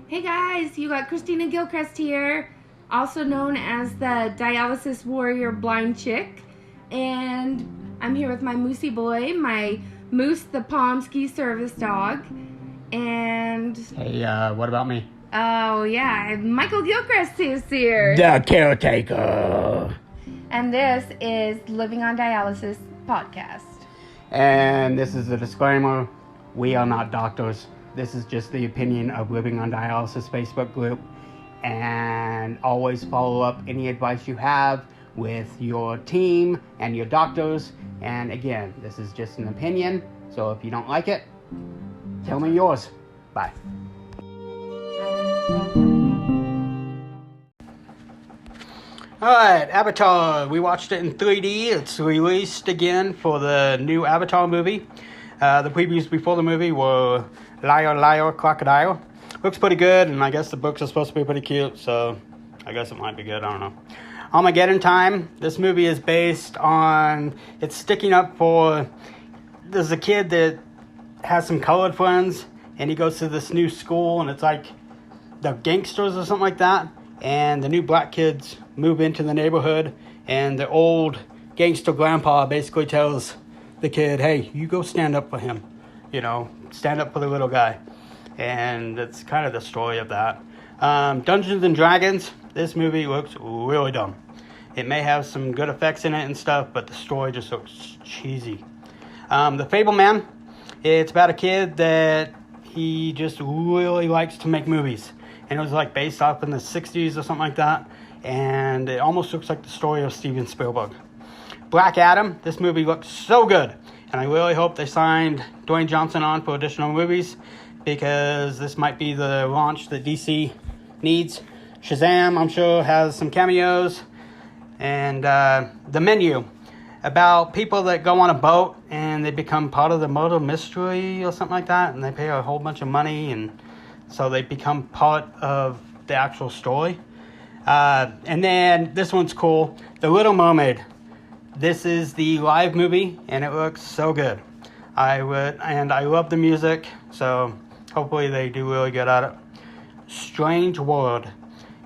Hey guys, you got Christina Gilchrist here, also known as the Dialysis Warrior Blind Chick, and I'm here with my Moosey boy, my Moose the Pomsky service dog, and... Hey, what about me? Oh yeah, Michael Gilchrist is here. The caretaker. And this is Living on Dialysis podcast. And this is a disclaimer, we are not doctors. This is just the opinion of Living on Dialysis Facebook group. And always follow up any advice you have with your team and your doctors. And again, this is just an opinion. So if you don't like it, tell me yours. Bye. Alright, Avatar. We watched it in 3D. It's released again for the new Avatar movie. The previews before the movie were Liar, Liar, Crocodile. Looks pretty good, and I guess the books are supposed to be pretty cute, so I guess it might be good. I don't know. Armageddon Time. This movie is based on... It's sticking up for... There's a kid that has some colored friends, and he goes to this new school, and it's like the gangsters or something like that. And the new black kids move into the neighborhood, and the old gangster grandpa basically tells the kid, hey, you go stand up for him. You know, stand up for the little guy. And it's kind of the story of that. Dungeons and Dragons. This movie looks really dumb. It may have some good effects in it and stuff, but the story just looks cheesy. The Fableman. It's about a kid that he just really likes to make movies. And it was like based off in the 60s or something like that. And it almost looks like the story of Steven Spielberg. Black Adam. This movie looks so good. And I really hope they signed Dwayne Johnson on for additional movies, because this might be the launch that DC needs. Shazam, I'm sure, has some cameos. And The Menu, about people that go on a boat and they become part of the murder mystery or something like that. And they pay a whole bunch of money, and so they become part of the actual story. And then this one's cool. The Little Mermaid. This is the live movie, and it looks so good. I love the music, so hopefully they do really good at it. Strange World.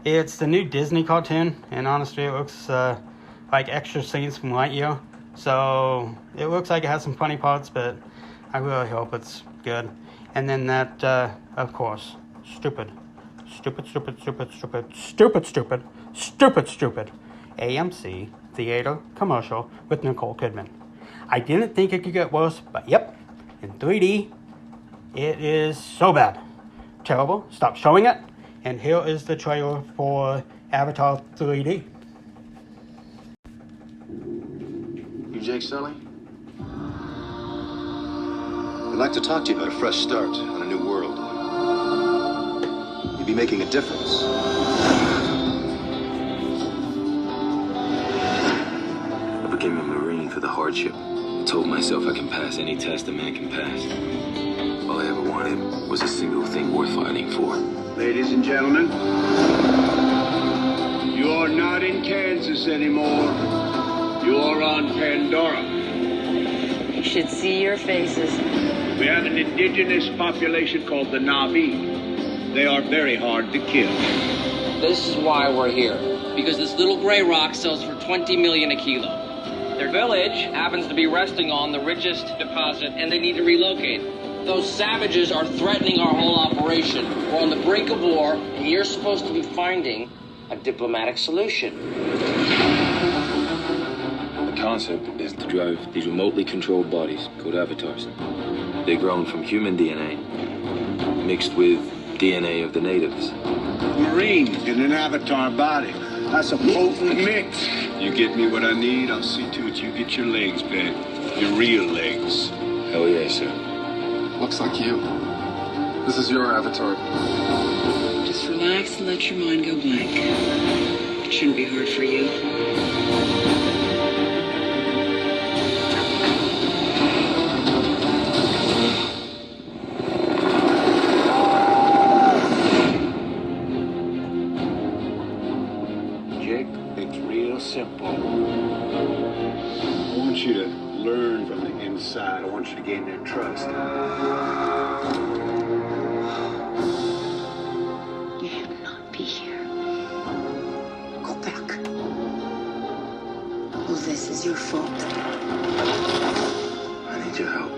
It's the new Disney cartoon, and honestly, it looks like extra scenes from Lightyear. So it looks like it has some funny parts, but I really hope it's good. And then that, of course, stupid. AMC theater commercial with Nicole Kidman. I didn't think it could get worse, but yep, in 3D, it is so bad. Terrible. Stop showing it. And here is the trailer for Avatar 3D. You Jake Sully? I'd like to talk to you about a fresh start on a new world. You'd be making a difference. I became a Marine for the hardship. I told myself I can pass any test a man can pass. All I ever wanted was a single thing worth fighting for. Ladies and gentlemen, you are not in Kansas anymore. You are on Pandora. You should see your faces. We have an indigenous population called the Na'vi. They are very hard to kill. This is why we're here. Because this little gray rock sells for 20 million a kilo. Their village happens to be resting on the richest deposit, and they need to relocate. Those savages are threatening our whole operation. We're on the brink of war, and you're supposed to be finding a diplomatic solution. The concept is to drive these remotely controlled bodies, called avatars. They're grown from human DNA, mixed with DNA of the natives. Marine in an avatar body. That's a potent mix. You get me what I need, I'll see to it you get your legs back. Your real legs. Hell yeah, sir. Looks like you. This is your avatar. Just relax and let your mind go blank. It shouldn't be hard for you. Jake, it's real simple. I want you to learn from the inside. I want you to gain their trust. was your fault. I need your help.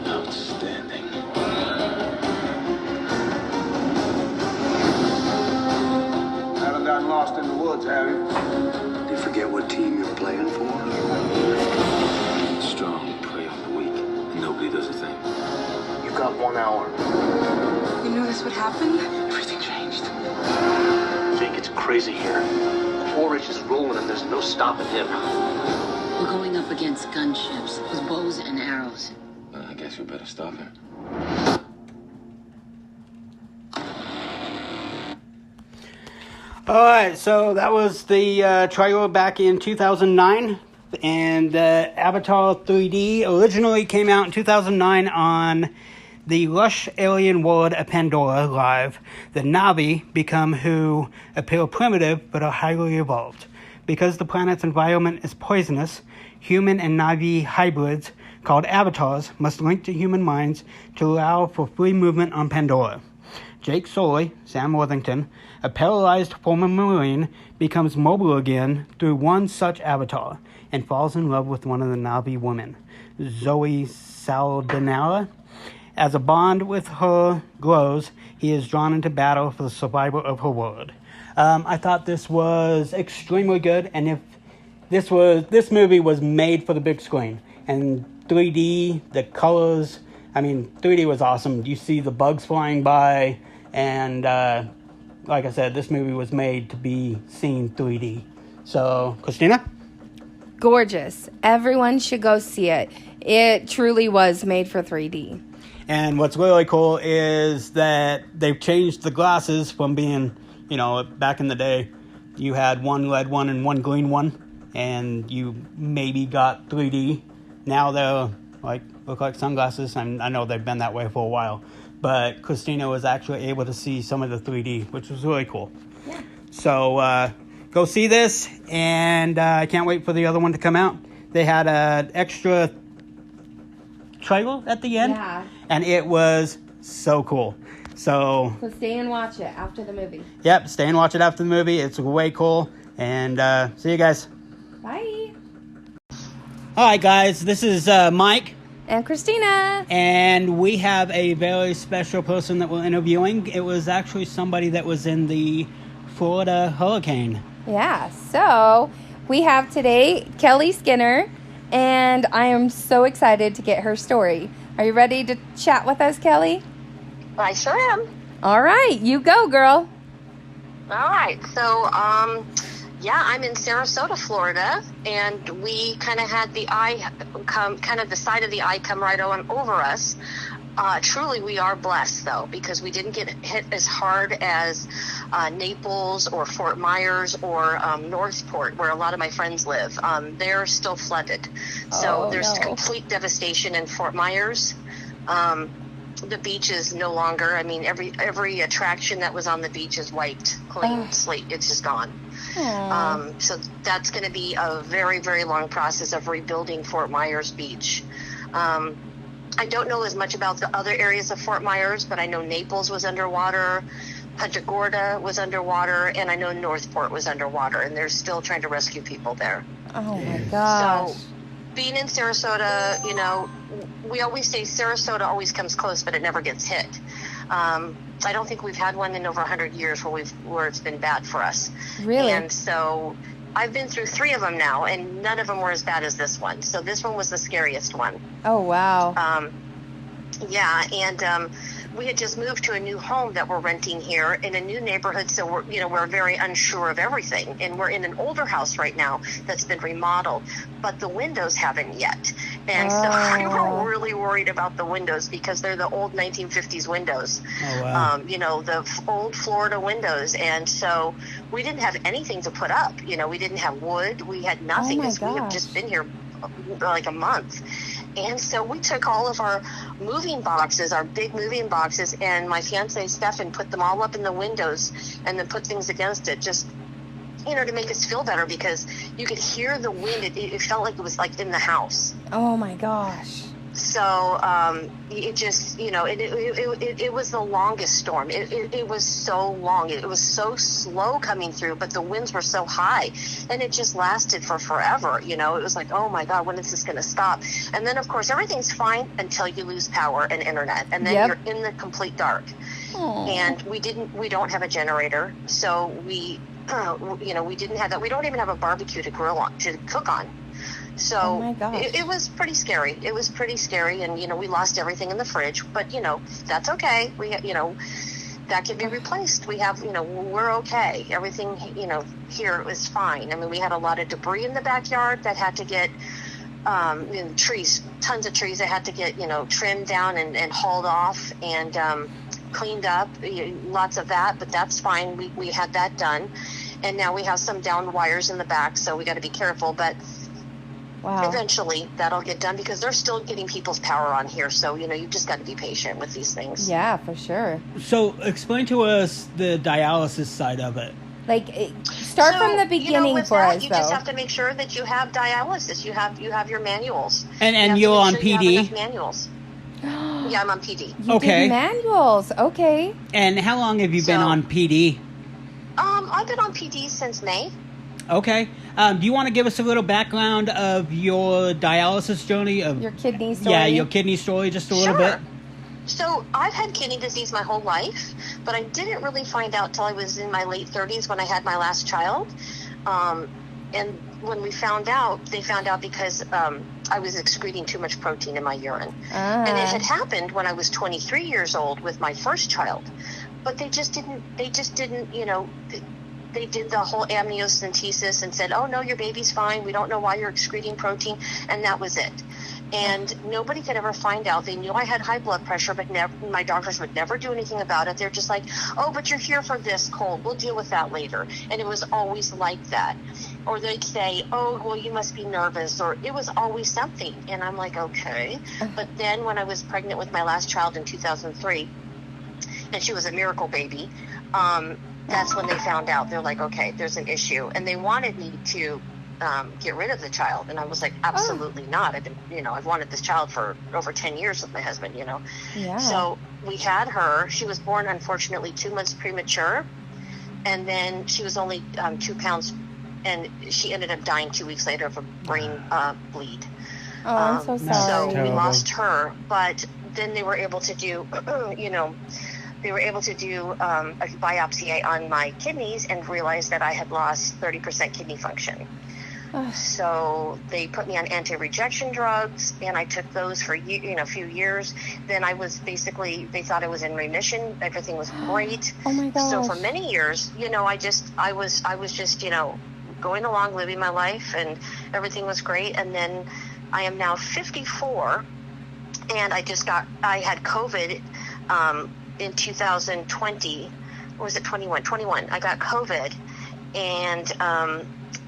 Outstanding. Haven't gotten lost in the woods, have you? Did you forget what team you're playing for? Strong, prey on the weak, and nobody does a thing. You got 1 hour. You knew this would happen? Everything changed. Jake, it's crazy here. Ulrich is rolling and there's no stopping him. We're going up against gunships with bows and arrows. Well, I guess we better stop him. Alright, so that was the trailer back in 2009. And Avatar 3D originally came out in 2009 on the lush alien world of Pandora Live. The Na'vi become who appear primitive but are highly evolved. Because the planet's environment is poisonous, human and Na'vi hybrids called avatars must link to human minds to allow for free movement on Pandora. Jake Sully, Sam Worthington, a paralyzed former Marine, becomes mobile again through one such avatar and falls in love with one of the Na'vi women, Zoe Saldana. As a bond with her grows, he is drawn into battle for the survival of her world. I thought this was extremely good, and if this movie was made for the big screen, and 3D, the colors, 3D was awesome. You see the bugs flying by, and like I said, this movie was made to be seen 3D. So, Christina? Gorgeous. Everyone should go see it. It truly was made for 3D. And what's really cool is that they've changed the glasses from being, back in the day, you had one red one and one green one, and you maybe got 3D. Now they're look like sunglasses, and I know they've been that way for a while. But Christina was actually able to see some of the 3D, which was really cool. Yeah. So go see this, and I can't wait for the other one to come out. They had an extra trailer at the end, and it was so cool. So stay and watch it after the movie. Yep, stay and watch it after the movie. It's way cool. And see you guys. Bye. All right, guys. This is Mike. And Christina. And we have a very special person that we're interviewing. It was actually somebody that was in the Florida hurricane. Yeah, so we have today Kelly Skinner, and I am so excited to get her story. Are you ready to chat with us, Kelly? I sure am. All right, you go, girl. All right, so I'm in Sarasota, Florida, and we kind of had the side of the eye come right on over us. Truly, we are blessed, though, because we didn't get hit as hard as Naples or Fort Myers or Northport, where a lot of my friends live. They're still flooded. So there's complete devastation in Fort Myers. The beach is no longer, every attraction that was on the beach is wiped, clean slate. It's just gone. So that's going to be a very, very long process of rebuilding Fort Myers Beach. I don't know as much about the other areas of Fort Myers, but I know Naples was underwater, Punta Gorda was underwater, and I know Northport was underwater, and they're still trying to rescue people there. Oh my gosh. So being in Sarasota, we always say Sarasota always comes close, but it never gets hit. I don't think we've had one in over 100 years where it's been bad for us. Really? And so I've been through 3 of them now, and none of them were as bad as this one. So this one was the scariest one. Oh, wow. We had just moved to a new home that we're renting here in a new neighborhood, so we're very unsure of everything. And we're in an older house right now that's been remodeled, but the windows haven't yet. And so we were really worried about the windows because they're the old 1950s windows. Oh, wow. The old Florida windows. And so we didn't have anything to put up. We didn't have wood. We had nothing because we have just been here like a month. And so we took all of our moving boxes, our big moving boxes, and my fiance Stefan put them all up in the windows and then put things against it just, to make us feel better because you could hear the wind. It felt like it was like in the house. Oh my gosh. So it just, it was the longest storm. It was so long. It was so slow coming through, but the winds were so high, and it just lasted for forever. It was like, oh my God, when is this going to stop? And then, of course, everything's fine until you lose power and internet, and then you're in the complete dark. Aww. And we don't have a generator, so we didn't have that. We don't even have a barbecue to cook on. So it was pretty scary. It was pretty scary, and we lost everything in the fridge, but that's okay. We that can be replaced. We have we're okay. Everything here is fine. I mean, we had a lot of debris in the backyard that had to get trees, tons of trees that had to get trimmed down and hauled off and cleaned up. Lots of that, but that's fine. We had that done, and now we have some downed wires in the back, so we got to be careful, but. Wow. Eventually, that'll get done because they're still getting people's power on here. So, you've just got to be patient with these things. Yeah, for sure. So, explain to us the dialysis side of it. Start from the beginning for us, You just have to make sure that you have dialysis. You have your manuals. And you're on PD? You have enough manuals. Yeah, I'm on PD. You did manuals. Okay. And how long have you been on PD? I've been on PD since May. Okay. Do you want to give us a little background of your dialysis journey? Your kidney story? Yeah, your kidney story, just a little bit. So I've had kidney disease my whole life, but I didn't really find out till I was in my late 30s when I had my last child. And when they found out because I was excreting too much protein in my urine. And it had happened when I was 23 years old with my first child. But they just didn't, they did the whole amniocentesis and said, oh, no, your baby's fine. We don't know why you're excreting protein. And that was it. And nobody could ever find out. They knew I had high blood pressure, but my doctors would never do anything about it. They're just like, oh, but you're here for this cold. We'll deal with that later. And it was always like that. Or they'd say, oh, well, you must be nervous. Or it was always something. And I'm like, okay. But then when I was pregnant with my last child in 2003, and she was a miracle baby, that's when they found out. They're like, okay, there's an issue. And they wanted me to get rid of the child. And I was like, absolutely not. I've wanted this child for over 10 years with my husband, Yeah. So we had her. She was born, unfortunately, 2 months premature. And then she was only 2 pounds. And she ended up dying 2 weeks later of a brain bleed. Oh, I'm so sorry. So we lost her. But then they were able to do, they were able to do a biopsy on my kidneys and realized that I had lost 30% kidney function. So they put me on anti-rejection drugs, and I took those for a few years. Then I was they thought I was in remission. Everything was great. Oh my gosh. So for many years, I was just going along, living my life, and everything was great. And then I am now 54, and I had COVID in 2020, or was it 21? 21. I got COVID, and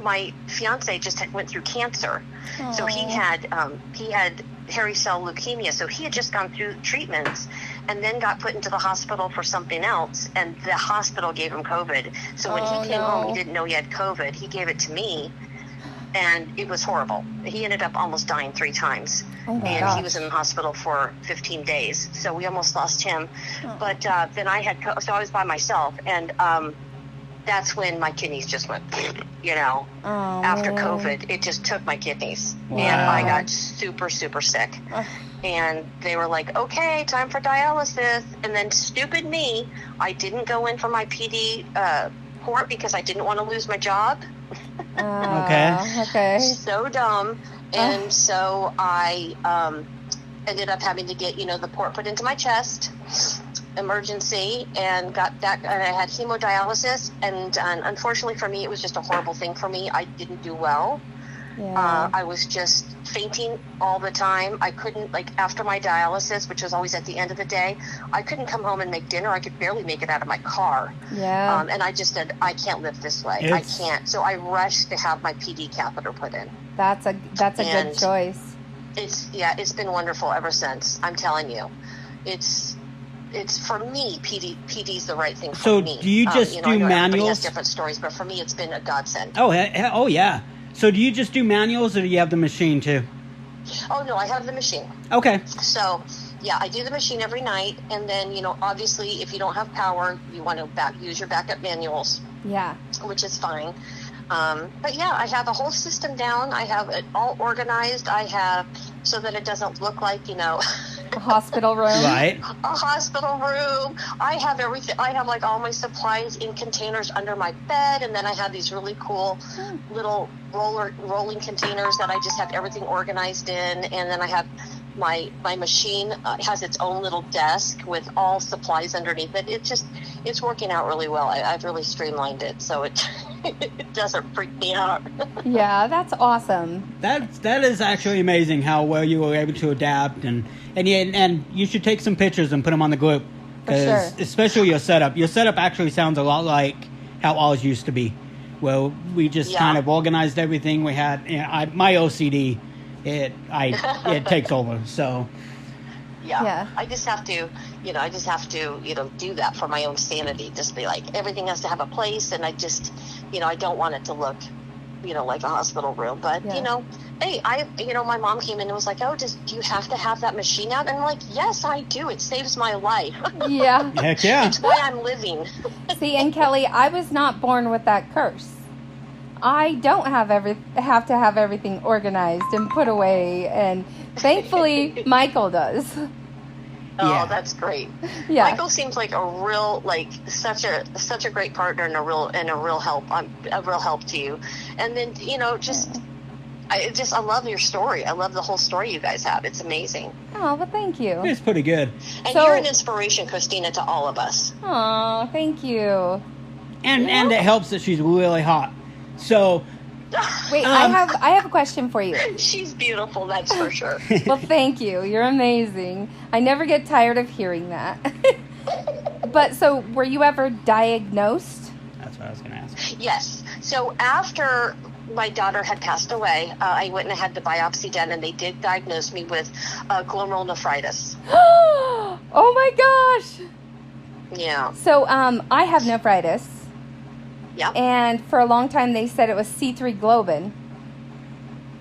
my fiance just went through cancer. Aww. So he had hairy cell leukemia. So he had just gone through treatments and then got put into the hospital for something else, and the hospital gave him COVID. So when he came home, he didn't know he had COVID. He gave it to me, and it was horrible. He ended up almost dying 3 times. And he was in the hospital for 15 days. So we almost lost him. Oh. But then so I was by myself, and that's when my kidneys just went, after COVID, it just took my kidneys. Wow. And I got super, super sick. And they were like, okay, time for dialysis. And then stupid me, I didn't go in for my PD port because I didn't want to lose my job. Okay. So dumb. And so I ended up having to get, the port put into my chest, emergency, and got that. And I had hemodialysis. And unfortunately for me, it was just a horrible thing for me. I didn't do well. Yeah. I was just fainting all the time. I couldn't, after my dialysis, which was always at the end of the day, I couldn't come home and make dinner. I could barely make it out of my car. Yeah. And I just said, I can't live this way. I can't. So I rushed to have my PD catheter put in. That's a good choice. It's been wonderful ever since. I'm telling you, it's for me. PD's the right thing for me. So do you just do manuals? Everybody has different stories, but for me, it's been a godsend. Oh yeah. So do you just do manuals, or do you have the machine too? Oh, no, I have the machine. Okay. So, yeah, I do the machine every night. And then, obviously, if you don't have power, you want to use your backup manuals. Yeah. Which is fine. But, yeah, I have a whole system down. I have it all organized. I have so that it doesn't look like, a hospital room. Right. A hospital room. I have everything. I have, like, all my supplies in containers under my bed. And then I have these really cool little rolling containers that I just have everything organized in. And then I have my machine has its own little desk with all supplies underneath it. It's working out really well. I've really streamlined it so it it doesn't freak me out. Yeah, that's awesome. That is actually amazing how well you were able to adapt, and you should take some pictures and put them on the group. For sure. Especially your setup. Your setup actually sounds a lot like how ours used to be. Well, we just kind of organized everything. We had my OCD. It takes over. So. Yeah. I just have to, do that for my own sanity. Just be like, everything has to have a place, and I just, I don't want it to look, like a hospital room. But, hey, my mom came in and was like, oh, do you have to have that machine out? And I'm like, yes, I do. It saves my life. Yeah. Heck yeah. It's why I'm living. See, and Kelly, I was not born with that curse. I don't have to have everything organized and put away, and thankfully Michael does. Oh, that's great. Yeah. Michael seems like a real, such a great partner and a real help to you. And then, I love your story. I love the whole story you guys have. It's amazing. Oh, well, thank you. It's pretty good. And you're an inspiration, Christina, to all of us. Oh, thank you. And it helps that she's really hot. So, wait, I have a question for you. She's beautiful, that's for sure. Well, thank you. You're amazing. I never get tired of hearing that. But so, were you ever diagnosed? That's what I was going to ask. Yes. So after my daughter had passed away, I went and had the biopsy done, and they did diagnose me with glomerulonephritis. Oh my gosh! Yeah. So I have nephritis. Yeah. And for a long time they said it was C3 globin.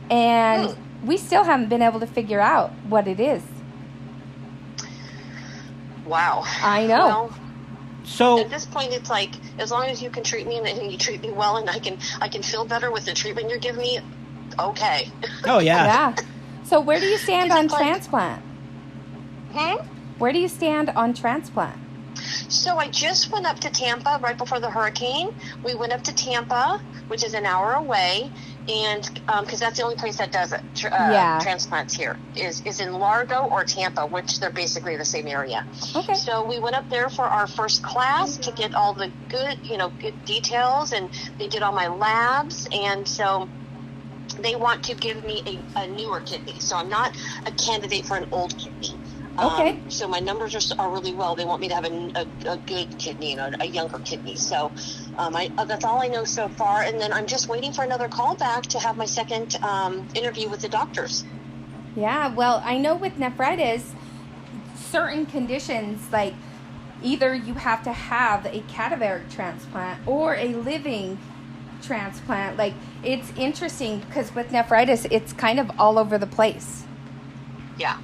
And we still haven't been able to figure out what it is. Wow. I know. Well, so at this point, it's like, as long as you can treat me and you treat me well, and I can feel better with the treatment you're giving me, okay. Oh, yeah. Yeah. So where do you stand on transplant? Hmm? Where do you stand on transplant? So I just went up to Tampa right before the hurricane. We went up to Tampa, which is an hour away, and because that's the only place that does it. Transplants here is in Largo or Tampa, which they're basically the same area. Okay. So we went up there for our first class to get all the good details, and they did all my labs, and so they want to give me a newer kidney. So I'm not a candidate for an old kidney. Okay. So my numbers are really well. They want me to have a good kidney, a younger kidney. So that's all I know so far. And then I'm just waiting for another call back to have my second interview with the doctors. Yeah, well, I know with nephritis, certain conditions, like either you have to have a cadaveric transplant or a living transplant. Like, it's interesting because with nephritis, it's kind of all over the place. Yeah.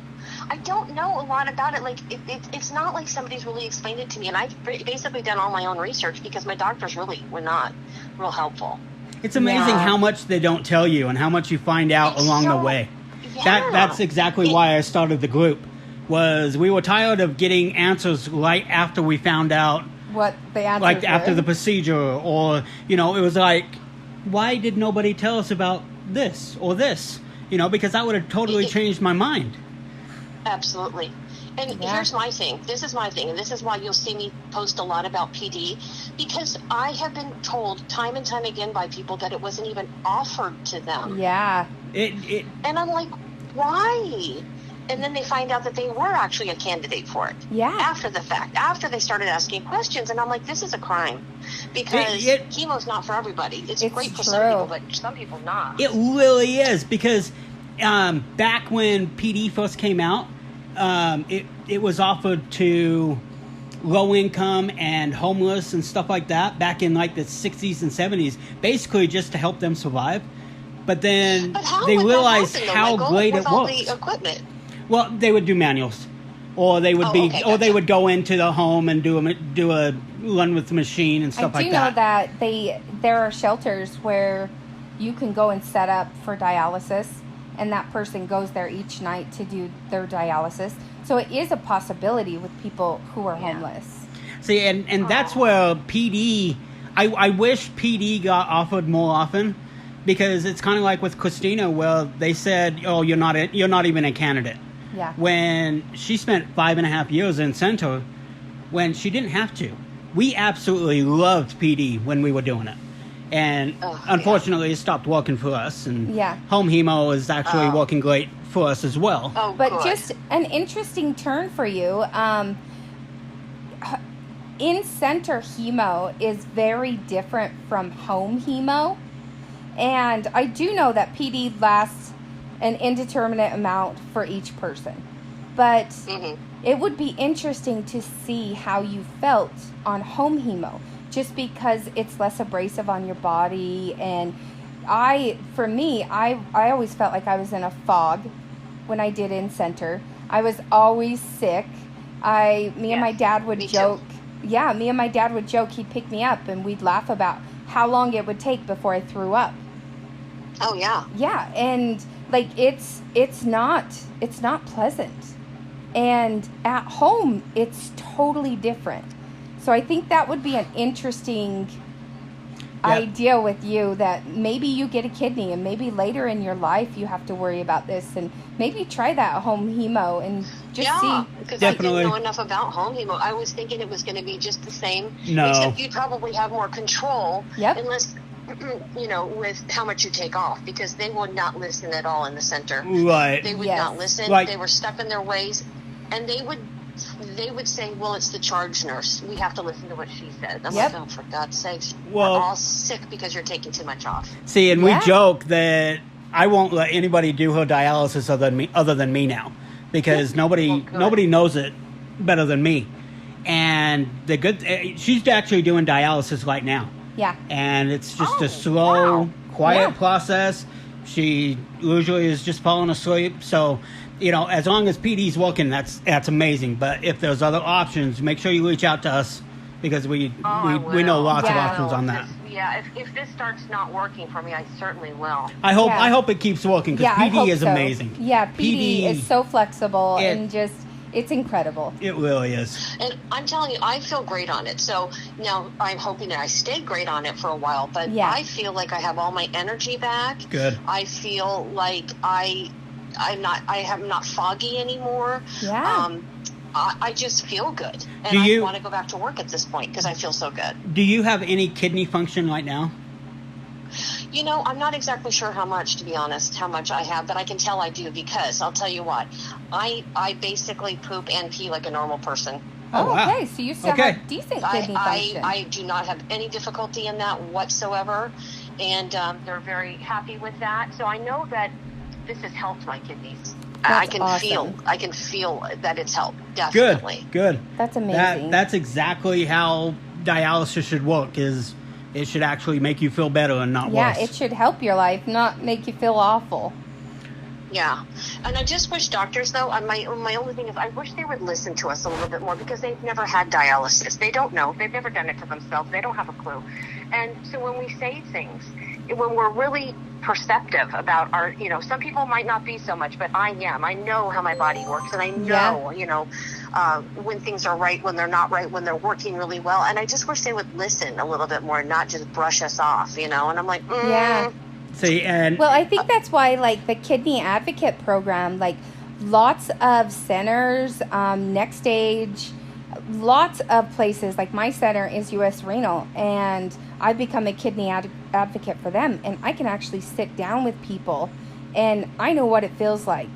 I don't know a lot about it. Like, it's not like somebody's really explained it to me. And I've basically done all my own research because my doctors really were not real helpful. It's amazing how much they don't tell you and how much you find out along the way. Yeah. That's exactly why I started the group. Was we were tired of getting answers right after we found out what the answers like were. After the procedure, or it was like, why did nobody tell us about this or this? Because that would have totally changed my mind. Absolutely. And here's my thing. This is my thing. And this is why you'll see me post a lot about PD. Because I have been told time and time again by people that it wasn't even offered to them. Yeah. And I'm like, why? And then they find out that they were actually a candidate for it. Yeah. After the fact. After they started asking questions. And I'm like, this is a crime. Because chemo's not for everybody. It's great for some people, but some people not. It really is. Because back when PD first came out, it was offered to low income and homeless and stuff like that back in like the 60s and 70s, basically just to help them survive. But then But how they would that realized happen, though, how Michael, great with it all works. the equipment? Well, they would do manuals, or they would Oh, okay, or they gotcha. would go into the home and do a run with the machine and stuff I do like know that. that there are shelters where you can go and set up for dialysis, and that person goes there each night to do their dialysis. So it is a possibility with people who are homeless. See, and that's where PD. I wish PD got offered more often, because it's kind of like with Christina, where they said, "Oh, you're not even a candidate." Yeah. When she spent 5.5 years in center, when she didn't have to. We absolutely loved PD when we were doing it. And unfortunately, it stopped working for us. And home hemo is actually working great for us as well. Oh, but good. just an interesting turn for you. In-center hemo is very different from home hemo. And I do know that PD lasts an indeterminate amount for each person. But it would be interesting to see how you felt on home hemo, just because it's less abrasive on your body. And I always felt like I was in a fog when I did in-center. I was always sick. Me and my dad would joke. Yeah, me and my dad would joke. He'd pick me up and we'd laugh about how long it would take before I threw up. Oh, yeah. Yeah, and like it's not pleasant. And at home, it's totally different. So I think that would be an interesting idea with you, that maybe you get a kidney and maybe later in your life you have to worry about this, and maybe try that home hemo and just see. Because I didn't know enough about home hemo. I was thinking it was going to be just the same. No. Except you'd probably have more control. Yep. Unless, with how much you take off, because they would not listen at all in the center. Right. They would not listen. Like, they were stuck in their ways, and they would say, well, it's the charge nurse. We have to listen to what she says. I'm like, oh, for God's sakes. We're all sick because you're taking too much off. See, and we joke that I won't let anybody do her dialysis other than me now, because nobody knows it better than me. And she's actually doing dialysis right now. Yeah. And it's just a slow, quiet process. She usually is just falling asleep. So, as long as PD's working, that's amazing. But if there's other options, make sure you reach out to us, because we know lots of options on that. Yeah, if this starts not working for me, I certainly will. I hope it keeps working, because PD is amazing. Yeah, PD is so flexible and just, it's incredible. It really is. And I'm telling you, I feel great on it. So now I'm hoping that I stay great on it for a while. But I feel like I have all my energy back. Good. I feel like I'm not foggy anymore. Yeah. I just feel good. And I want to go back to work at this point because I feel so good. Do you have any kidney function right now? I'm not exactly sure how much, to be honest, how much I have, but I can tell I do, because I'll tell you what, I basically poop and pee like a normal person. Oh, wow. Okay, so you still have decent kidney function. I do not have any difficulty in that whatsoever, and they're very happy with that. So I know that this has helped my kidneys. I can feel that it's helped, definitely. Good. That's amazing. That's exactly how dialysis should work, is it should actually make you feel better and not worse. Yeah, it should help your life, not make you feel awful. Yeah. And I just wish doctors, though, my only thing is I wish they would listen to us a little bit more, because they've never had dialysis. They don't know. They've never done it to themselves. They don't have a clue. And so when we say things, when we're really perceptive about our, some people might not be so much, but I am. I know how my body works, and I know, when things are right, when they're not right, when they're working really well. And I just wish they would listen a little bit more and not just brush us off, and I'm like, Yeah. See, and well, I think that's why, like, the Kidney Advocate program, like, lots of centers, Next Stage, lots of places, like my center is U.S. Renal, and I've become a kidney advocate for them, and I can actually sit down with people, and I know what it feels like.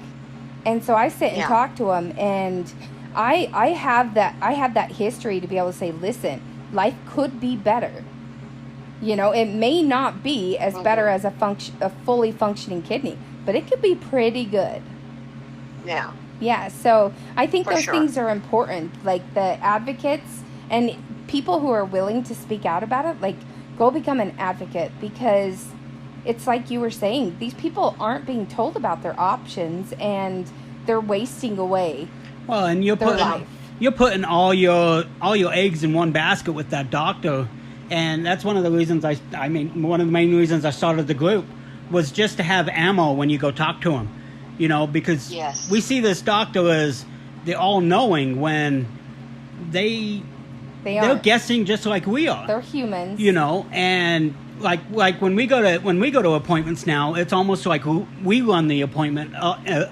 And so I sit and talk to them, and I have that history to be able to say, listen, life could be better. It may not be as better as a fully functioning kidney, but it could be pretty good. Yeah. Yeah, so I think those things are important, like the advocates and people who are willing to speak out about it, like, go become an advocate, because it's like you were saying, these people aren't being told about their options, and they're wasting away. Well, and you're putting all your eggs in one basket with that doctor, and that's one of the reasons one of the main reasons I started the group was just to have ammo when you go talk to him, because we see this doctor as the all-knowing when they're guessing just like we are. They're humans, and like when we go to appointments now, it's almost like we run the appointment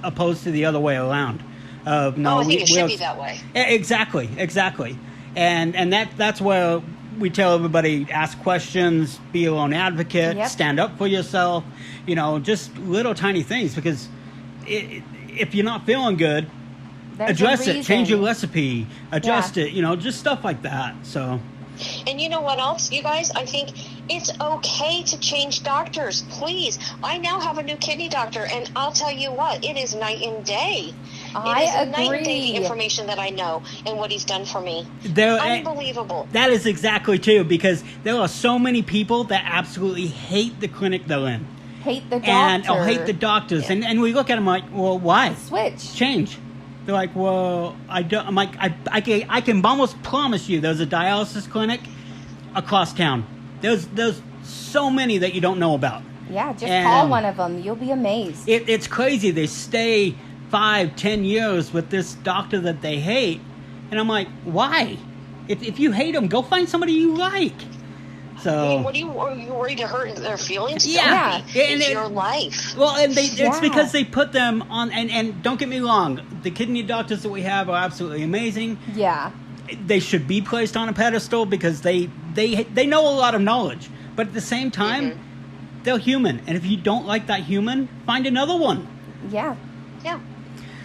opposed to the other way around. I think it should be that way. Exactly, and that's where we tell everybody, ask questions, be your own advocate, stand up for yourself, just little tiny things, because if you're not feeling good, address it, change your recipe, adjust it, just stuff like that. So. And you know what else, you guys? I think it's okay to change doctors, please. I now have a new kidney doctor, and I'll tell you what, it is night and day. I agree. Night and day the information that I know and what he's done for me. Unbelievable. That is exactly true, because there are so many people that absolutely hate the clinic they're in. Hate the doctor. Hate the doctors. Yeah. And we look at them like, well, why? Switch. Change. They're like, well, I don't. I'm like, I can almost promise you there's a dialysis clinic across town. There's so many that you don't know about. Yeah, just call one of them. You'll be amazed. It's crazy. They stay 5-10 years with this doctor that they hate, and I'm like, why? If you hate them, go find somebody you like. So, what are you worried to hurt their feelings? Yeah, it's your life. Well, and it's because they put them on. And don't get me wrong, the kidney doctors that we have are absolutely amazing. Yeah, they should be placed on a pedestal because they know a lot of knowledge, but at the same time, they're human. And if you don't like that human, find another one. Yeah.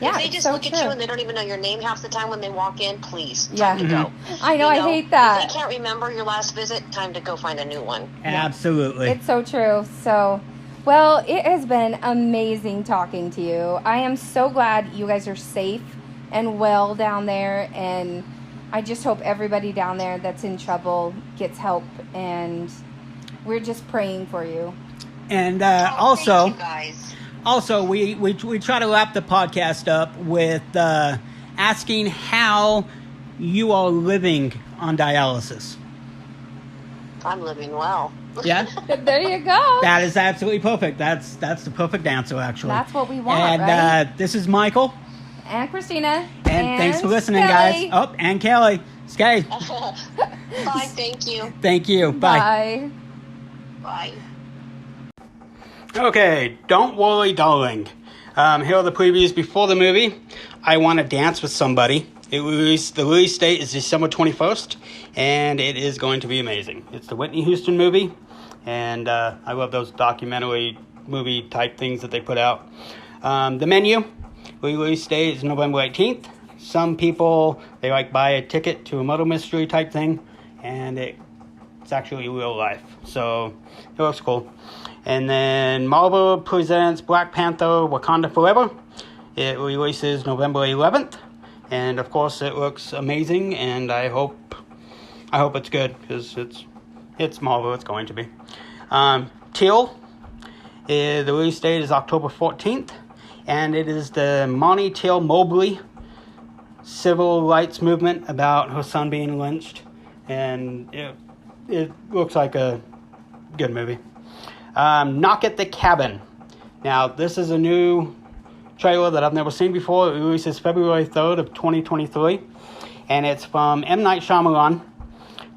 If they just look at you and they don't even know your name half the time when they walk in, please, time to go. I know, I hate that. If they can't remember your last visit, time to go find a new one. Absolutely. It's so true. So, well, it has been amazing talking to you. I am so glad you guys are safe and well down there, and I just hope everybody down there that's in trouble gets help, and we're just praying for you. And also, thank you guys. Also, we try to wrap the podcast up with asking how you are living on dialysis. I'm living well. Yeah? There you go. That is absolutely perfect. That's the perfect answer, actually. That's what we want, and, right? This is Michael. And Christina. And thanks for listening, Kelly. guys. Oh, and Kelly. Skye. Bye, thank you. Thank you. Bye. Bye. Okay, don't worry, darling. Here are the previews before the movie. I Want to Dance with Somebody. The release date is December 21st, and it is going to be amazing. It's the Whitney Houston movie, and I love those documentary movie type things that they put out. The Menu, release date is November 18th. Some people, they buy a ticket to a murder mystery type thing, and it's actually real life, so it looks cool. And then Marvel presents Black Panther Wakanda Forever. It releases November 11th. And of course it looks amazing, and I hope it's good, because it's Marvel, it's going to be. Teal, the release date is October 14th, and it is the Monty Teal Mobley civil rights movement about her son being lynched, and it looks like a good movie. Knock at the Cabin. Now, this is a new trailer that I've never seen before. It releases February 3rd of 2023, and it's from M. Night Shyamalan,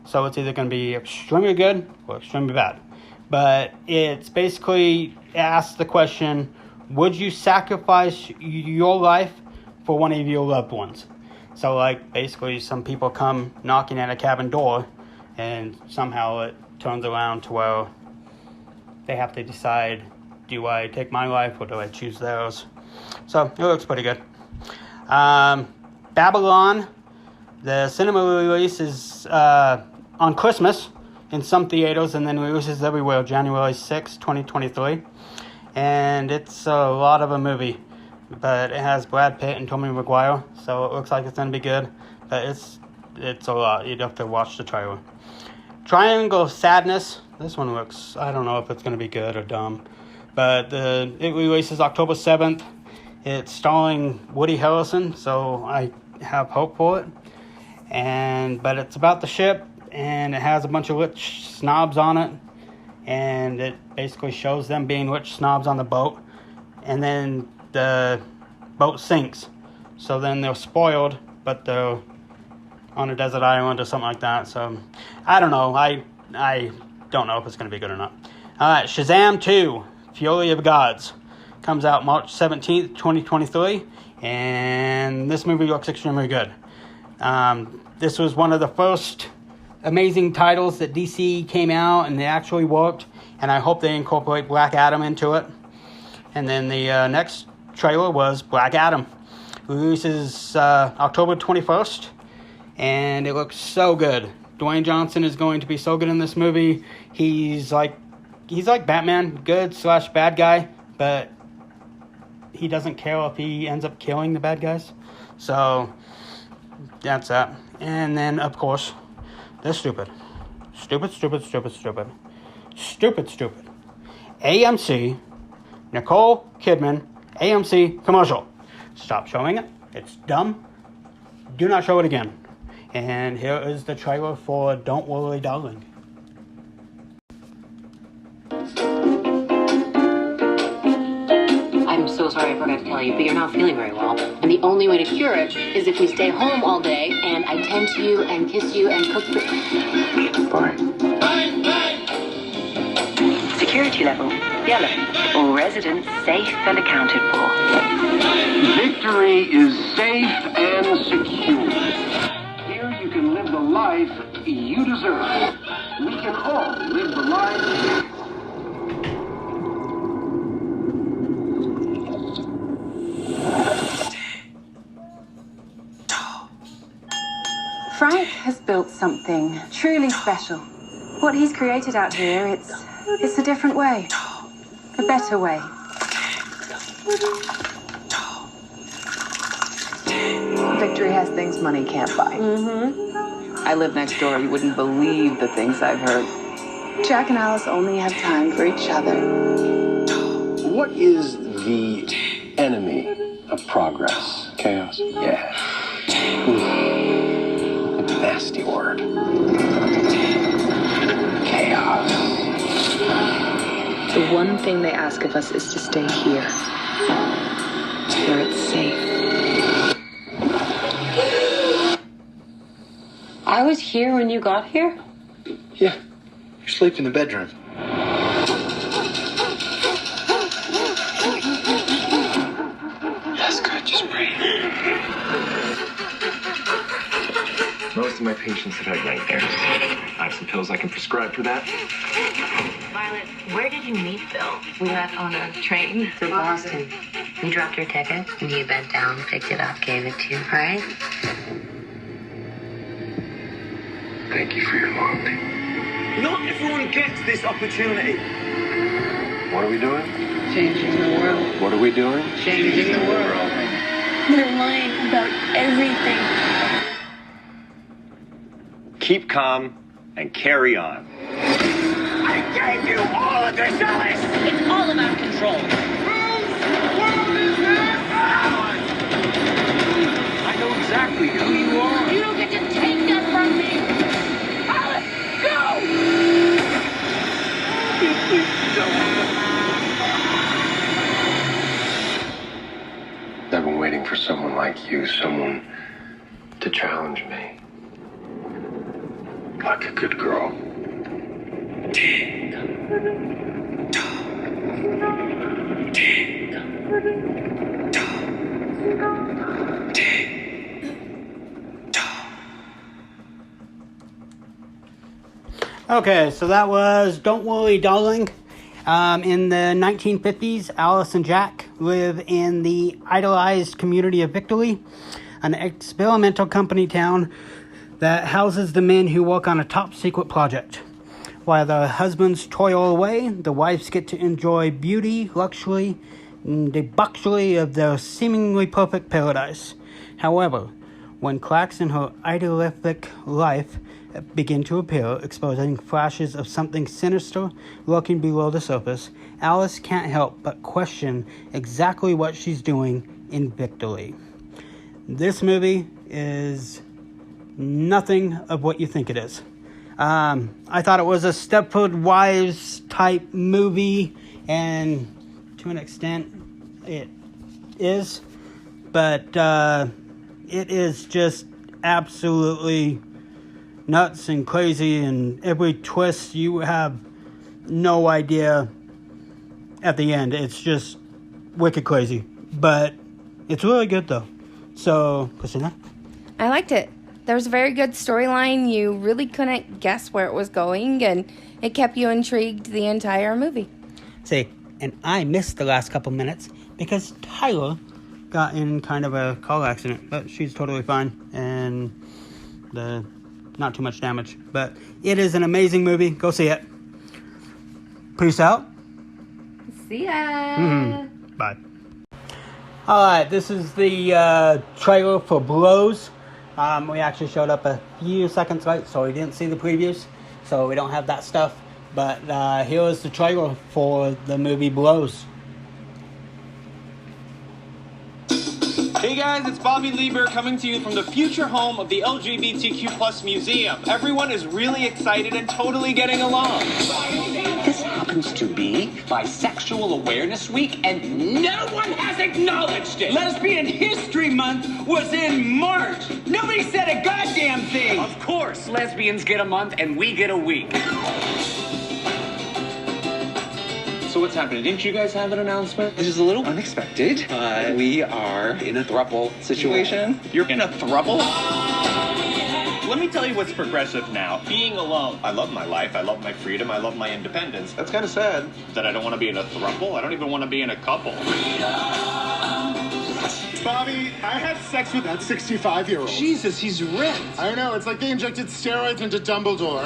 so it's either going to be extremely good or extremely bad. But it's basically asks the question, would you sacrifice your life for one of your loved ones? So, basically some people come knocking at a cabin door, and somehow it turns around to where they have to decide, do I take my life or do I choose theirs? So it looks pretty good. Babylon, the cinema release is on Christmas in some theaters, and then releases everywhere January 6, 2023. And it's a lot of a movie, but it has Brad Pitt and Tobey Maguire, so it looks like it's going to be good. But it's a lot. You'd have to watch the trailer. Triangle of Sadness, this one looks, I don't know if it's going to be good or dumb. But it releases October 7th. It's starring Woody Harrelson, so I have hope for it. But it's about the ship, and it has a bunch of rich snobs on it. And it basically shows them being rich snobs on the boat. And then the boat sinks. So then they're spoiled, but they're on a desert island or something like that. So I don't know. I don't know if it's going to be good or not. Alright, Shazam 2, Fury of Gods. Comes out March 17th, 2023. And this movie looks extremely good. This was one of the first amazing titles that DC came out, and they actually worked. And I hope they incorporate Black Adam into it. And then the next trailer was Black Adam. Releases October 21st. And it looks so good. Dwayne Johnson is going to be so good in this movie. He's like Batman, good / bad guy, but he doesn't care if he ends up killing the bad guys. So that's that. And then, of course, they're stupid. Stupid. AMC, Nicole Kidman, AMC commercial. Stop showing it. It's dumb. Do not show it again. And here is the trailer for Don't Worry, Darling. I'm so sorry I forgot to tell you, but you're not feeling very well. And the only way to cure it is if we stay home all day and I tend to you and kiss you and cook for... Bye. Security level, yellow. All residents safe and accounted for. Victory is safe and secure. Here you can live the life you deserve. We can all live the life... Frank has built something truly special. What he's created out here, it's a different way. A better way. Victory has things money can't buy. I live next door. You wouldn't believe the things I've heard. Jack and Alice only have time for each other. What is the enemy of progress? Chaos. Yeah. Nasty word. Chaos. The one thing they ask of us is to stay here, where it's safe. I was here when you got here? Yeah. You sleep in the bedroom. That's good. Just breathe. Most of my patients have had nightmares. I have some pills I can prescribe for that. Violet, where did you meet Bill? We met on a train to Boston. You dropped your ticket, and you bent down, picked it up, gave it to you, right? Thank you for your loyalty. Not everyone gets this opportunity. What are we doing? Changing the world. What are we doing? Changing the world. They're lying about everything. Keep calm and carry on. I gave you all of this, Alice! It's all about control. I know exactly who you are. You don't get to take that from me! Alice, go! I've been waiting for someone like you, someone to challenge me. Like a good girl. Okay, so that was Don't Worry, Darling. In the 1950s, Alice and Jack live in the idolized community of Victory, an experimental company town that houses the men who work on a top-secret project. While their husbands toil away, the wives get to enjoy beauty, luxury, and debauchery of their seemingly perfect paradise. However, when cracks in her idyllic life begin to appear, exposing flashes of something sinister lurking below the surface, Alice can't help but question exactly what she's doing in Victory. This movie is nothing of what you think it is. I thought it was a Stepford Wives type movie, and to an extent it is, but it is just absolutely nuts and crazy, and every twist you have no idea at the end. It's just wicked crazy, but it's really good though. So, Christina? I liked it. There was a very good storyline. You really couldn't guess where it was going, and it kept you intrigued the entire movie. See, and I missed the last couple minutes because Tyler got in kind of a car accident, but she's totally fine, and not too much damage. But it is an amazing movie. Go see it. Peace out. See ya. Bye. Alright, this is the trailer for Blows. We actually showed up a few seconds late, so we didn't see the previews, so we don't have that stuff. But here is the trailer for the movie Blows. Hey guys, it's Bobby Lieber coming to you from the future home of the LGBTQ+ Museum. Everyone is really excited and totally getting along. This happens to be Bisexual Awareness Week, and no one has acknowledged it. Lesbian History Month was in March. Nobody said a goddamn thing. Of course, lesbians get a month and we get a week. So what's happening? Didn't you guys have an announcement? This is a little unexpected. We are in a throuple situation. You're in a throuple? Let me tell you what's progressive now. Being alone. I love my life. I love my freedom. I love my independence. That's kind of sad. That I don't want to be in a throuple? I don't even want to be in a couple. Bobby, I had sex with that 65-year-old. Jesus, he's ripped. I know, it's like they injected steroids into Dumbledore.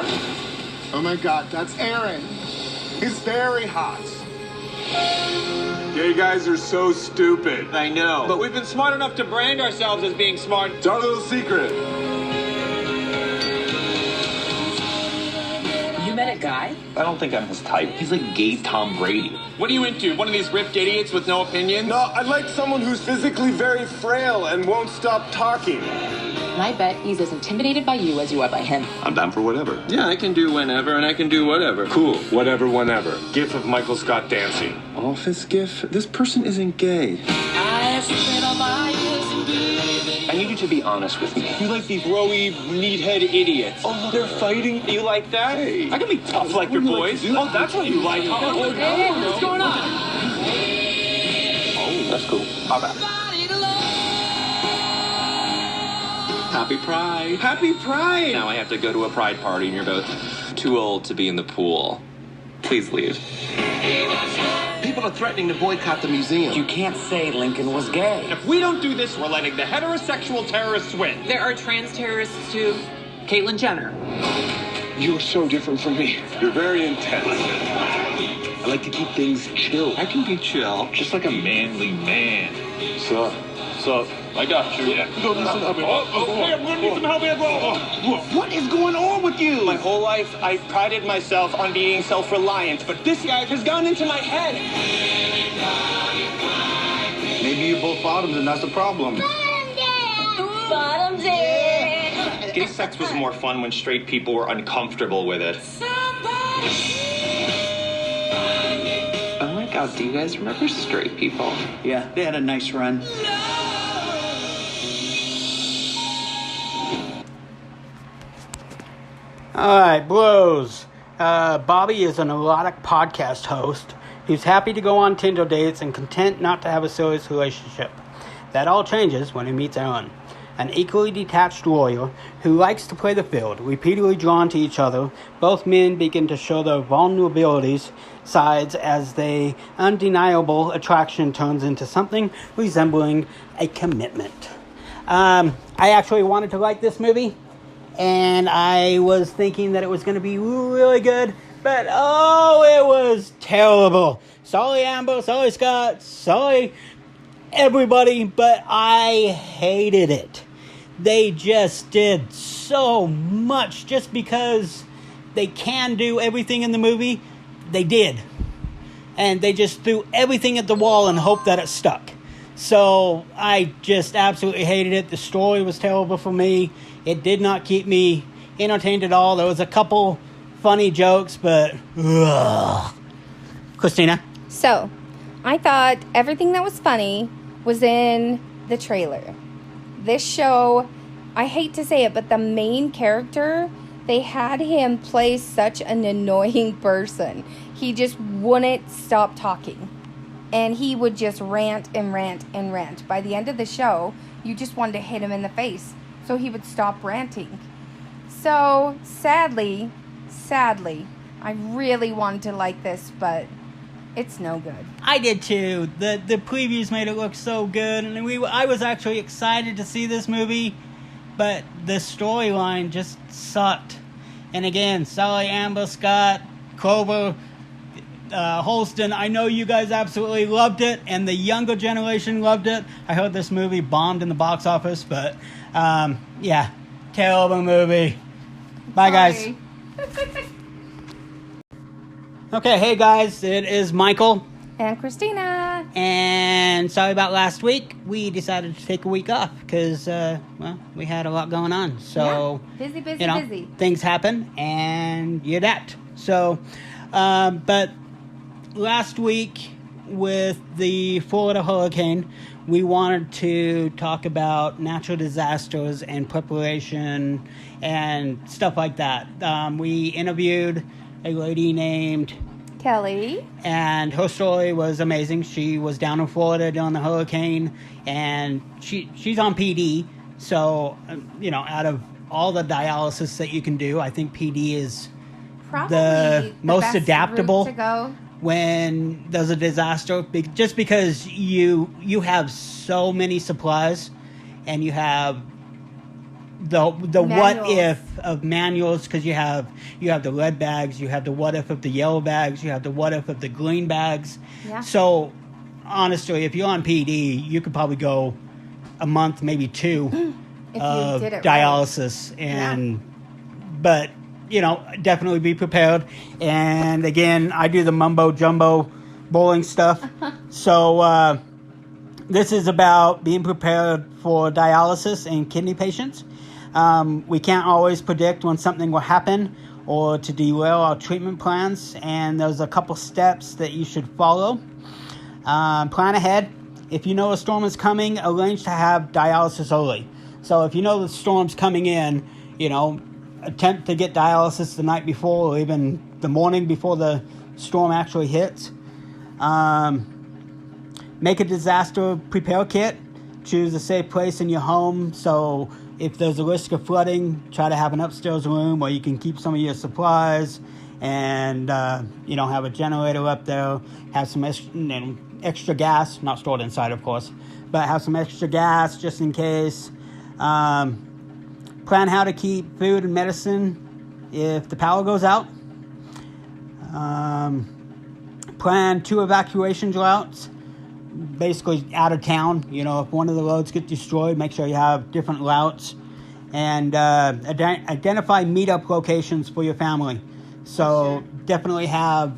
Oh my god, that's Aaron. He's very hot. Gay guys are so stupid. I know. But we've been smart enough to brand ourselves as being smart. It's our little secret. You met a guy? I don't think I'm his type. He's like gay Tom Brady. What are you into? One of these ripped idiots with no opinions? No, I like someone who's physically very frail and won't stop talking. And I bet he's as intimidated by you as you are by him. I'm down for whatever. Yeah, I can do whenever, and I can do whatever. Cool. Whatever, whenever. GIF of Michael Scott dancing. Office GIF? This person isn't gay. I need you to be honest with me. You like these rowy, meathead idiots. Oh, they're fighting? You like that? Hey. I can be tough like your boys. Oh, that's what you like, huh? Hey, what's going on? Oh, that's cool. How about it? Happy Pride. Happy Pride! Now I have to go to a Pride party and you're both too old to be in the pool. Please leave. People are threatening to boycott the museum. You can't say Lincoln was gay. If we don't do this, we're letting the heterosexual terrorists win. There are trans terrorists too. Caitlyn Jenner. You're so different from me. You're very intense. I like to keep things chill. I can be chill. Just like a manly man. Sup? I got you. Yeah. Go need some help. Okay, I'm gonna need some help here, bro. What is going on with you? My whole life, I prided myself on being self-reliant, but this guy has gone into my head. Maybe you're both bottoms and that's the problem. Bottom day. Gay sex was more fun when straight people were uncomfortable with it. Oh my god, do you guys remember straight people? Yeah, they had a nice run. Alright, Blows. Bobby is an erotic podcast host who's happy to go on Tinder dates and content not to have a serious relationship. That all changes when he meets Aaron, an equally detached lawyer who likes to play the field. Repeatedly drawn to each other, both men begin to show their vulnerabilities sides as the undeniable attraction turns into something resembling a commitment. I actually wanted to like this movie, and I was thinking that it was going to be really good, but oh, it was terrible. Sorry, Amber, sorry, Scott, sorry, everybody, but I hated it. they just did so much just because they can do everything in the movie. They did. And they just threw everything at the wall and hoped that it stuck. So I just absolutely hated it. The story was terrible for me. It did not keep me entertained at all. There was a couple funny jokes, but Christina? So, I thought everything that was funny was in the trailer. This show, I hate to say it, but the main character, they had him play such an annoying person. He just wouldn't stop talking. And he would just rant and rant and rant. By the end of the show, you just wanted to hit him in the face so he would stop ranting. So, sadly, I really wanted to like this, but it's no good. I did too. The previews made it look so good, and I was actually excited to see this movie, but the storyline just sucked. And again, Sally, Amber, Scott, Clover, Holston, I know you guys absolutely loved it, and the younger generation loved it. I heard this movie bombed in the box office, but yeah, terrible movie. Bye, guys. Okay, hey guys, it is Michael. And Christina. And sorry about last week. We decided to take a week off because, we had a lot going on. So, yeah. Busy, busy. Things happen, and you're that. So, but last week with the Florida hurricane, we wanted to talk about natural disasters and preparation and stuff like that. We interviewed a lady named Kelly, and her story was amazing. She was down in Florida during the hurricane, and she's on PD. So, out of all the dialysis that you can do, I think PD is probably the most adaptable to go when there's a disaster. Just because you have so many supplies, and you have the what if of manuals, because you have the red bags, you have the what if of the yellow bags, you have the what if of the green bags. Yeah. So honestly, if you're on PD, you could probably go a month, maybe two of dialysis, right. And but definitely be prepared. And again, I do the mumbo jumbo bowling stuff. So this is about being prepared for dialysis and kidney patients. We can't always predict when something will happen or to derail our treatment plans, and there's a couple steps that you should follow. Plan ahead. If you know a storm is coming, arrange to have dialysis early. So if you know the storm's coming in, attempt to get dialysis the night before or even the morning before the storm actually hits. Make a disaster prepare kit. Choose a safe place in your home. So if there's a risk of flooding, try to have an upstairs room where you can keep some of your supplies and, have a generator up there. Have some extra gas, not stored inside, of course, but have some extra gas just in case. Plan how to keep food and medicine if the power goes out. Plan 2 evacuation routes, basically out of town. If one of the roads gets destroyed, make sure you have different routes. And identify meetup locations for your family. So definitely have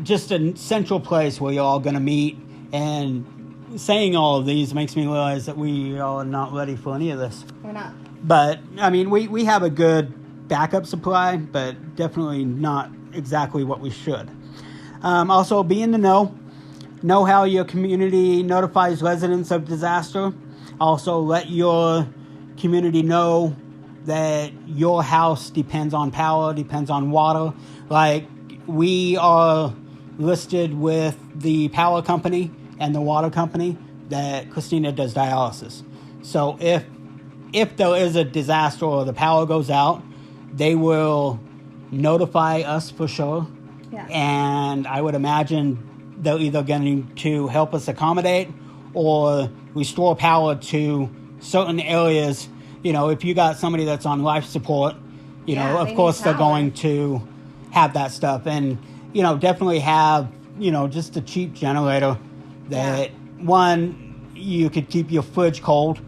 just a central place where you're all going to meet. And saying all of these makes me realize that we are not ready for any of this. We're not. But, we have a good backup supply, but definitely not exactly what we should. Also, be in the know. Know how your community notifies residents of disaster. Also, let your community know that your house depends on power, depends on water. We are listed with the power company and the water company that Christina does dialysis. So if there is a disaster or the power goes out, they will notify us for sure. Yeah. And I would imagine they're either going to help us accommodate or restore power to certain areas. If you got somebody that's on life support, of course they're going to have that stuff. And, definitely have, just a cheap generator that, one, you could keep your fridge cold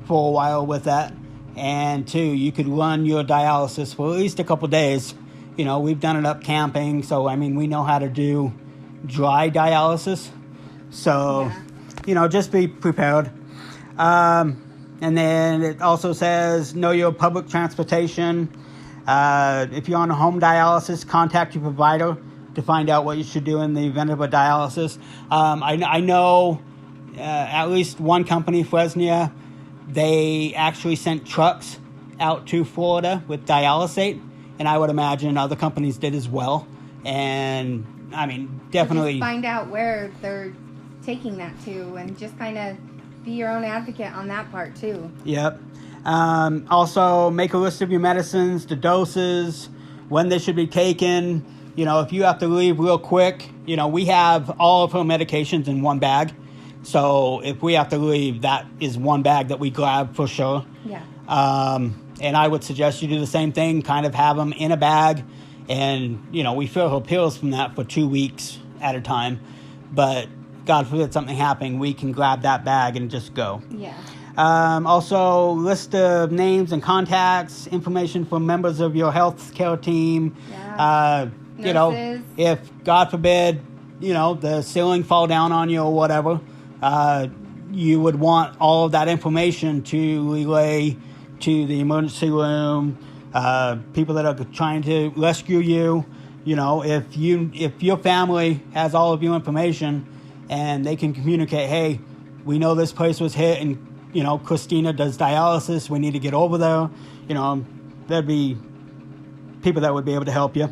for a while with that. And 2, you could run your dialysis for at least a couple days. You know, we've done it up camping, so I mean, we know how to do dry dialysis. So, you know, just be prepared. And then it also says, know your public transportation. If you're on a home dialysis, contact your provider to find out what you should do in the event of a dialysis. I know at least one company, Fresnia, they actually sent trucks out to Florida with dialysate, and I would imagine other companies did as well. And I mean, definitely just find out where they're taking that to, and just kind of be your own advocate on that part too. Yep. Also, make a list of your medicines, the doses, when they should be taken. You know, if you have to leave real quick, you know, we have all of her medications in one bag. So if we have to leave, that is one bag that we grab for sure. Yeah. And I would suggest you do the same thing, kind of have them in a bag. And, you know, we fill her pills from that for 2 weeks at a time. But God forbid something happening, we can grab that bag and just go. Yeah. Also, list of names and contacts, information from members of your health care team. Yeah. You know, if, God forbid, you know, the ceiling fall down on you or whatever, you would want all of that information to relay to the emergency room, people that are trying to rescue you. You know, if your family has all of your information and they can communicate, hey, we know this place was hit and, you know, Christina does dialysis, we need to get over there. You know, there'd be people that would be able to help you.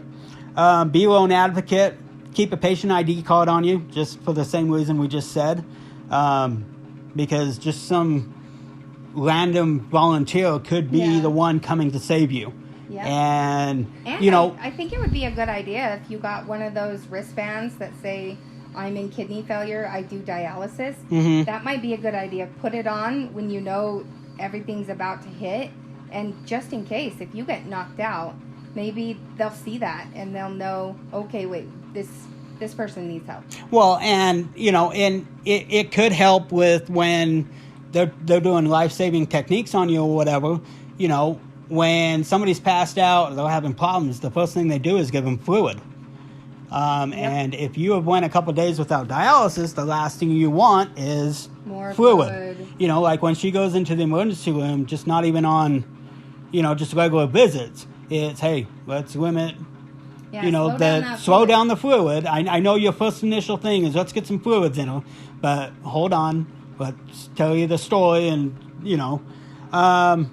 Be your own advocate. Keep a patient ID card on you, just for the same reason we just said. Because just some random volunteer could be the one coming to save you. Yeah. And you know, I think it would be a good idea if you got one of those wristbands that say, I'm in kidney failure, I do dialysis. Mm-hmm. That might be a good idea. Put it on when you know everything's about to hit. And just in case, if you get knocked out, maybe they'll see that and they'll know, okay, wait, this person needs help. Well, and, you know, and it could help with when they're doing life-saving techniques on you or whatever. You know, when somebody's passed out or they're having problems, the first thing they do is give them fluid. And if you have went a couple days without dialysis, the last thing you want is more fluid. You know, like when she goes into the emergency room, just not even on, you know, just regular visits. It's, hey, let's limit, you know, slow down the fluid. I know your first initial thing is let's get some fluids in her, but hold on, let's tell you the story and, you know. And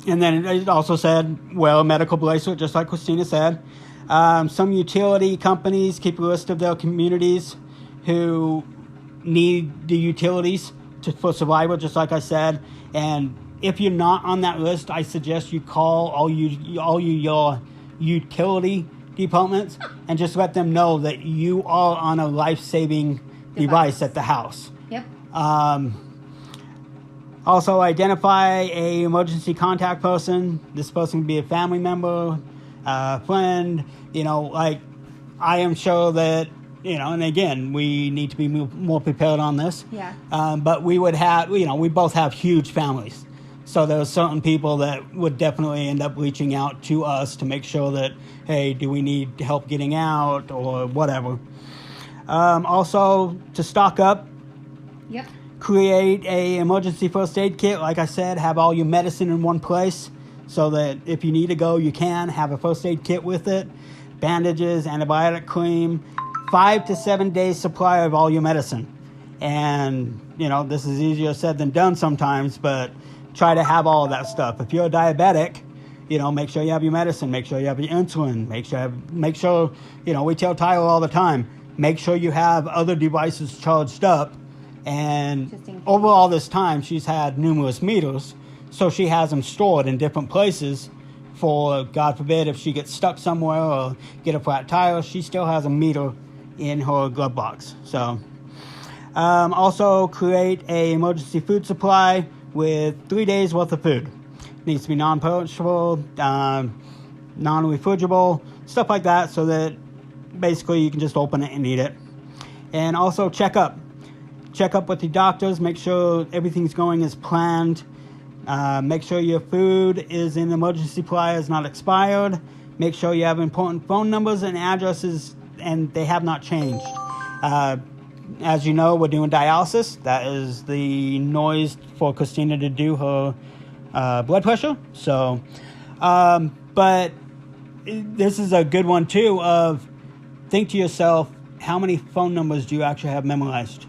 then it also said, well, medical bracelet, just like Christina said. Some utility companies keep a list of their communities who need the utilities for survival, just like I said. And if you're not on that list, I suggest you call all your utility departments and just let them know that you are on a life-saving device at the house. Yep. Also, identify a emergency contact person. This person can be a family member, a friend. You know, like, I am sure that, you know, and again, we need to be more prepared on this. Yeah. But we would have, you know, we both have huge families. So there are certain people that would definitely end up reaching out to us to make sure that, hey, do we need help getting out or whatever. Also, to stock up. Yep. Create a emergency first aid kit. Like I said, have all your medicine in one place so that if you need to go, you can. Have a first aid kit with it. Bandages, antibiotic cream, 5 to 7 days supply of all your medicine. And, you know, this is easier said than done sometimes, but try to have all of that stuff. If you're a diabetic, you know, make sure you have your medicine, make sure you have your insulin, make sure, you know, we tell Tyler all the time, make sure you have other devices charged up. And over all this time, she's had numerous meters, so she has them stored in different places for, God forbid, if she gets stuck somewhere or get a flat tire, she still has a meter in her glove box. So, also create a emergency food supply with 3 days worth of food. It needs to be non-perishable, non-refrigerable, stuff like that, so that basically you can just open it and eat it. And also check up. check up with your doctors. Make sure everything's going as planned. Make sure your food is in the emergency supply, is not expired. Make sure you have important phone numbers and addresses, and they have not changed. As you know, we're doing dialysis. That is the noise for Christina to do her blood pressure. So, but this is a good one too. Of think to yourself, how many phone numbers do you actually have memorized,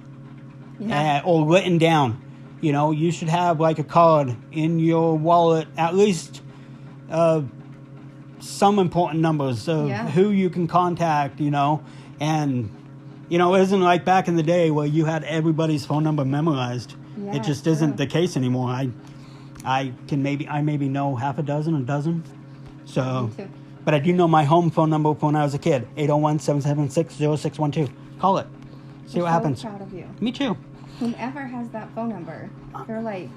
or written down? You know, you should have like a card in your wallet, at least some important numbers of who you can contact, you know. And, you know, it isn't like back in the day where you had everybody's phone number memorized. Yeah, it just isn't the case anymore. I maybe know half a dozen. So, Me too. but I do know my home phone number from when I was a kid, 801-776-0612. Call it. See what happens. I'm so proud of you. Me too. Whomever has that phone number, they're like,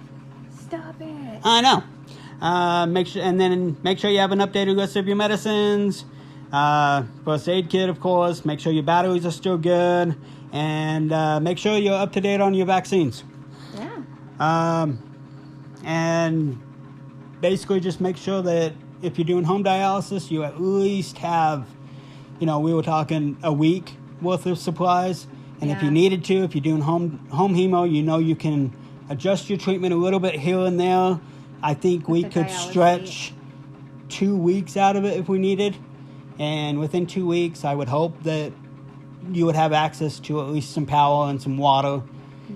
stop it. I know. Make sure you have an updated list of your medicines. First aid kit, of course. Make sure your batteries are still good, and make sure you're up to date on your vaccines. Yeah. And basically, just make sure that if you're doing home dialysis, you at least have, you know, we were talking a week worth of supplies. And if you needed to, if you're doing home hemo, you know you can adjust your treatment a little bit here and there. I think we could stretch 2 weeks out of it if we needed. And within 2 weeks, I would hope that you would have access to at least some power and some water.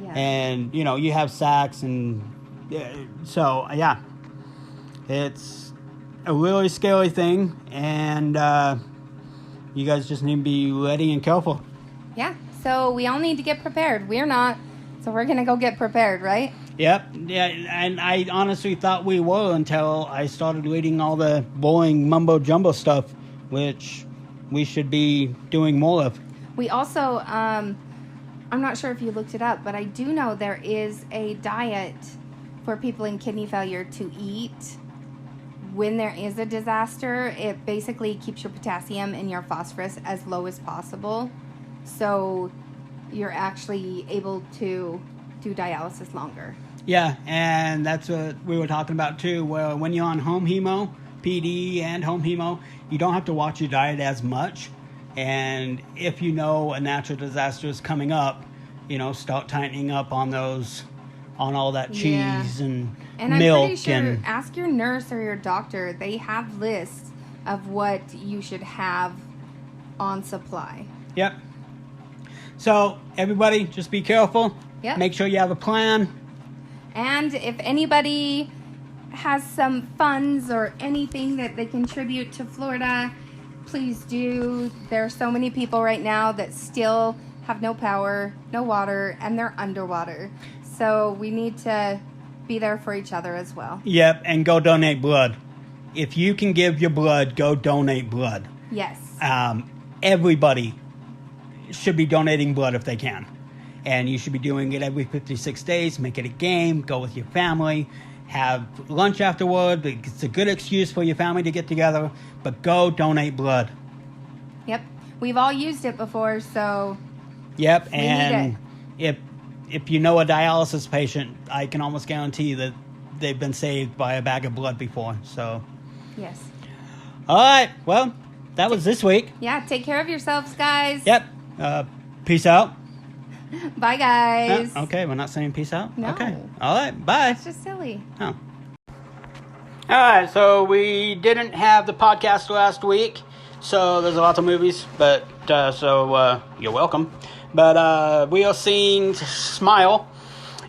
Yeah. And, you know, you have sacks. And so, yeah, it's a really scary thing. And you guys just need to be ready and careful. Yeah. So we all need to get prepared. We're not, so we're going to go get prepared, right? Yep. Yeah, and I honestly thought we were until I started reading all the boring mumbo-jumbo stuff, which we should be doing more of. We also, I'm not sure if you looked it up, but I do know there is a diet for people in kidney failure to eat when there is a disaster. It basically keeps your potassium and your phosphorus as low as possible. So you're actually able to do dialysis longer. Yeah, and that's what we were talking about too. Well, when you're on home hemo, PD and home hemo, you don't have to watch your diet as much. And if you know a natural disaster is coming up, you know, start tightening up on those, on all that cheese and milk. I'm pretty sure, ask your nurse or your doctor. They have lists of what you should have on supply. Yep. So, everybody, just be careful. Yep. Make sure you have a plan. And if anybody has some funds or anything that they contribute to Florida, please do. There are so many people right now that still have no power, no water, and they're underwater. So we need to be there for each other as well. Yep, and go donate blood. If you can give your blood, go donate blood. Yes. Everybody should be donating blood if they can. And you should be doing it every 56 days. Make it a game. Go with your family. Have lunch afterward. It's a good excuse for your family to get together. But go donate blood. Yep. We've all used it before, so... Yep, and if you know a dialysis patient, I can almost guarantee that they've been saved by a bag of blood before. So... Yes. All right. Well, that was this week. Yeah, take care of yourselves, guys. Yep. Peace out. Bye, guys. Okay, we're not saying peace out? No. Okay. All right, bye. It's just silly. Oh. All right, so we didn't have the podcast last week, so there's a lot of movies, but you're welcome. But we are seeing Smile,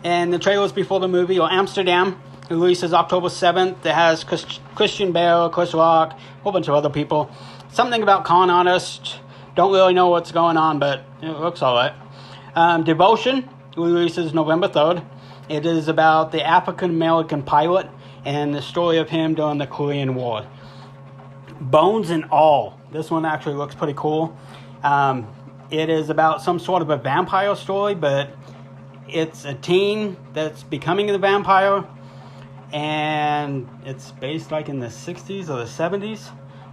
and the trailers before the movie, or Amsterdam, releases October 7th. It has Christian Bale, Chris Rock, a whole bunch of other people. Something about con artist. Don't really know what's going on, but it looks all right. Devotion releases November 3rd. It is about the African-American pilot and the story of him during the Korean War. Bones and All. This one actually looks pretty cool. It is about some sort of a vampire story, but it's a teen that's becoming the vampire. And it's based like in the 60s or the 70s.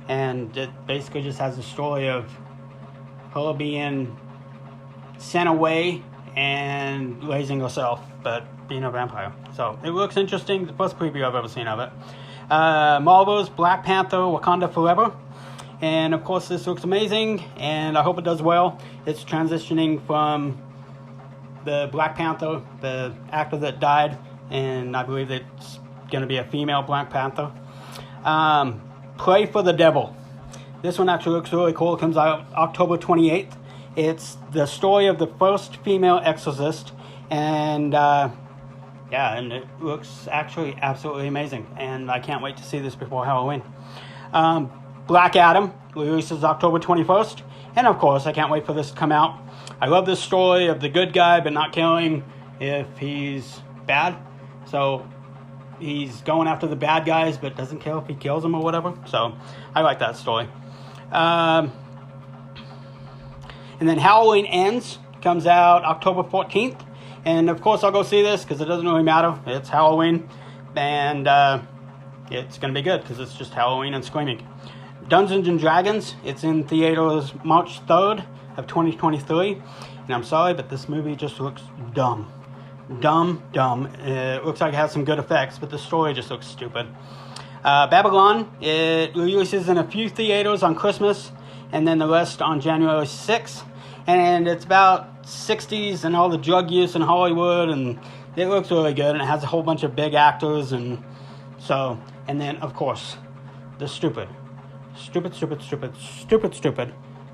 And it basically just has a story of her being sent away and raising herself, but being a vampire. So it looks interesting. The first preview I've ever seen of it. Marvel's Black Panther: Wakanda Forever. And of course this looks amazing, and I hope it does well. It's transitioning from the Black Panther, the actor that died, and I believe it's going to be a female Black Panther. Pray for the Devil. This one actually looks really cool. It comes out October 28th. It's the story of the first female exorcist, and and it looks actually absolutely amazing, and I can't wait to see this before Halloween. Black Adam releases October 21st, and of course I can't wait for this to come out. I love this story of the good guy but not killing if he's bad, so he's going after the bad guys but doesn't care if he kills them or whatever, so I like that story. And then Halloween Ends comes out October 14th. And of course I'll go see this because it doesn't really matter. It's Halloween. And it's going to be good because it's just Halloween and screaming. Dungeons and Dragons. It's in theaters March 3rd of 2023. And I'm sorry, but this movie just looks dumb. Dumb. It looks like it has some good effects, but the story just looks stupid. Babylon. It releases in a few theaters on Christmas, and then the rest on January 6th. And it's about 60s and all the drug use in Hollywood, and it looks really good, and it has a whole bunch of big actors, and then of course the stupid,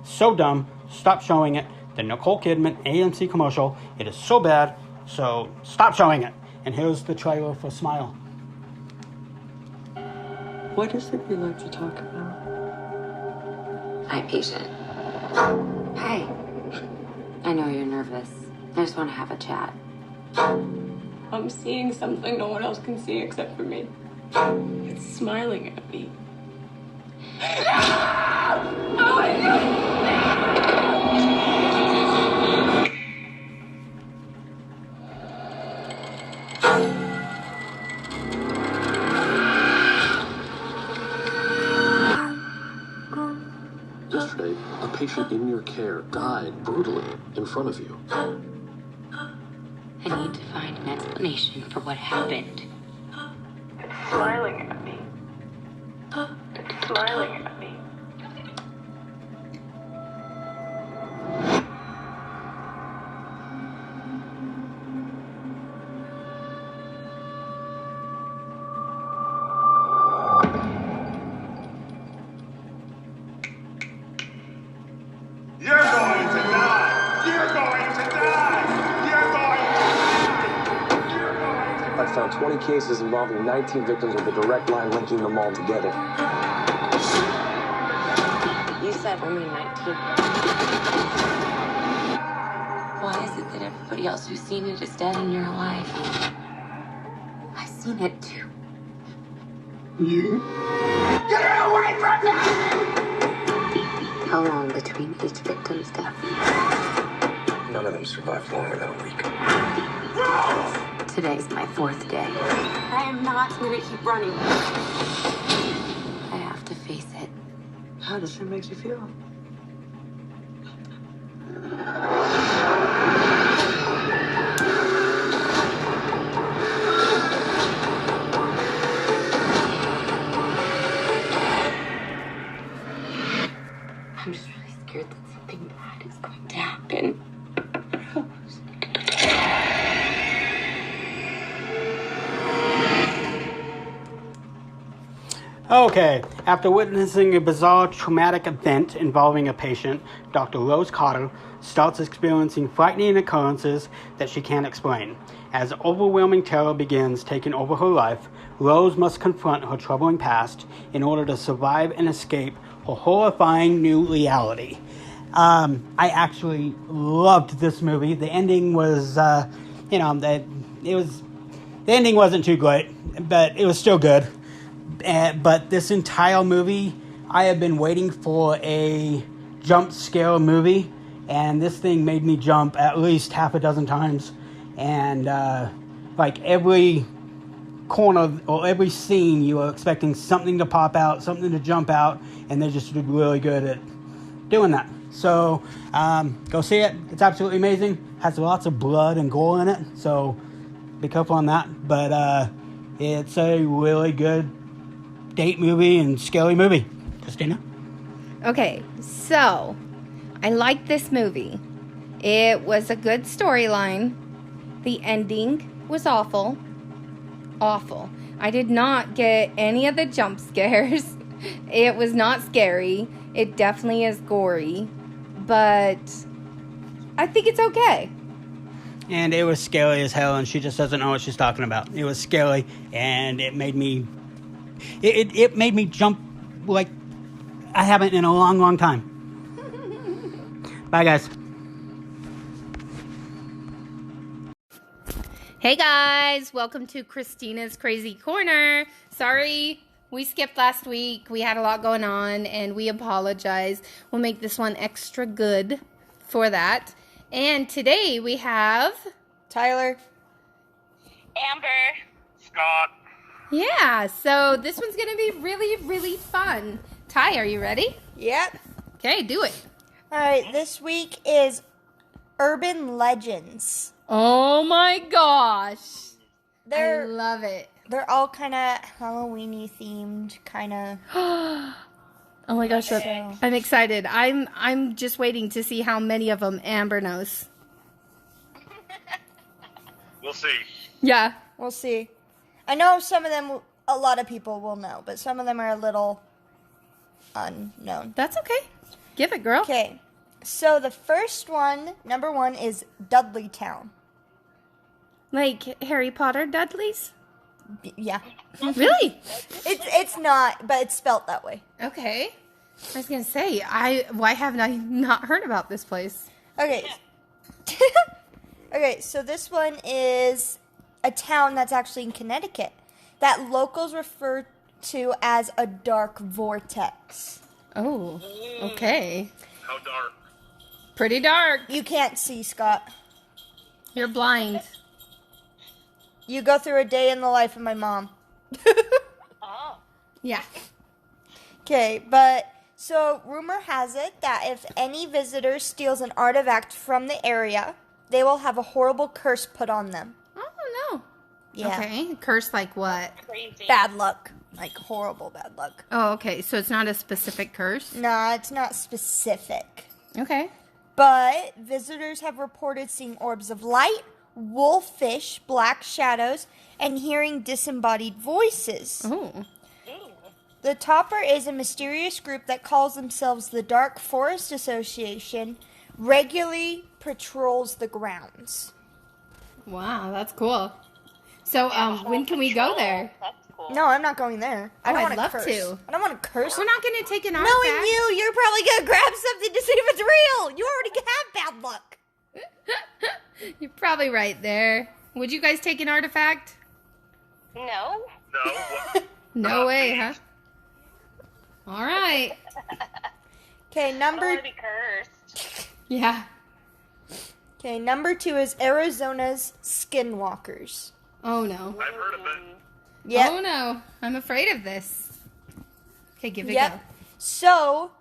so dumb, stop showing it, the Nicole Kidman AMC commercial. It is so bad, so stop showing it. And here's the trailer for Smile. What is it you like to talk about? Hi, patient. Hi. I know you're nervous. I just want to have a chat. I'm seeing something no one else can see except for me. It's smiling at me. Oh my Yesterday, a patient in your care died brutally in front of you. I need to find an explanation for what happened. It's smiling at me. It's smiling at me. You're going to die! You're going to die! You're going to die! I found 20 cases involving 19 victims with a direct line linking them all together. You said only 19. Why is it that everybody else who's seen it is dead and you're alive? I've seen it too. You? Get away from me! How long between each victim's death? None of them survived longer than a week. Today's my 4th day. I am not gonna keep running. I have to face it. How does it make you feel? I'm just really scared that something bad is going to happen. Okay, after witnessing a bizarre traumatic event involving a patient, Dr. Rose Carter starts experiencing frightening occurrences that she can't explain. As overwhelming terror begins taking over her life, Rose must confront her troubling past in order to survive and escape her horrifying new reality. I actually loved this movie. The ending was, the ending wasn't too great, but it was still good. But this entire movie, I have been waiting for a jump scare movie, and this thing made me jump at least half a dozen times. And like every corner or every scene, you were expecting something to pop out, something to jump out, and they just did really good at doing that. So go see it. It's absolutely amazing. has lots of blood and gore in it, so be careful on that. But it's a really good date movie and scary movie. Christina? Okay, so I like this movie. It was a good storyline. The ending was awful. Awful. I did not get any of the jump scares. It was not scary. It definitely is gory. But I think it's okay. And it was scary as hell, and she just doesn't know what she's talking about. It was scary, and it made me... It made me jump like I haven't in a long, long time. Bye, guys. Hey guys, welcome to Christina's Crazy Corner. Sorry, we skipped last week. We had a lot going on and we apologize. We'll make this one extra good for that. And today we have Tyler, Amber, Scott. Yeah, so this one's going to be really, really fun. Ty, are you ready? Yep. Okay, do it. All right, this week is Urban Legends. Oh my gosh. I love it. They're all kind of Halloween-y themed, kind of. Oh my gosh, I'm excited. I'm just waiting to see how many of them Amber knows. We'll see. Yeah. We'll see. I know some of them, a lot of people will know, but some of them are a little unknown. That's okay. Give it, girl. Okay. So the first one, number 1, is Dudleytown. Like Harry Potter Dudleys? Yeah. Really? It's not, but it's spelt that way. Okay. I was going to say, why haven't I not heard about this place? Okay. Okay, so this one is a town that's actually in Connecticut that locals refer to as a dark vortex. Oh, okay. How dark? Pretty dark. You can't see, Scott. You're blind. You go through a day in the life of my mom. Yeah. Okay, but so rumor has it that if any visitor steals an artifact from the area, they will have a horrible curse put on them. Oh, no. Yeah. Okay. Curse like what? Crazy. Bad luck. Like horrible bad luck. Oh, okay. So it's not a specific curse? Nah, it's not specific. Okay. But visitors have reported seeing orbs of light, wolfish, black shadows, and hearing disembodied voices. Oh. The topper is a mysterious group that calls themselves the Dark Forest Association, regularly patrols the grounds. Wow, that's cool. So, when can we go there? That's cool. No, I'm not going there. I don't I'd want love curse. to. I don't want to curse. We're not going to take an artifact. Knowing you're probably going to grab something to see if it's real. You already have bad luck. You're probably right there. Would you guys take an artifact? No. No. No way, huh? All right. Okay, I don't want to be cursed. Yeah. Okay, number 2 is Arizona's Skinwalkers. Oh, no. I've heard of it. Yep. Oh, no. I'm afraid of this. Okay, give it a Yep. go. So,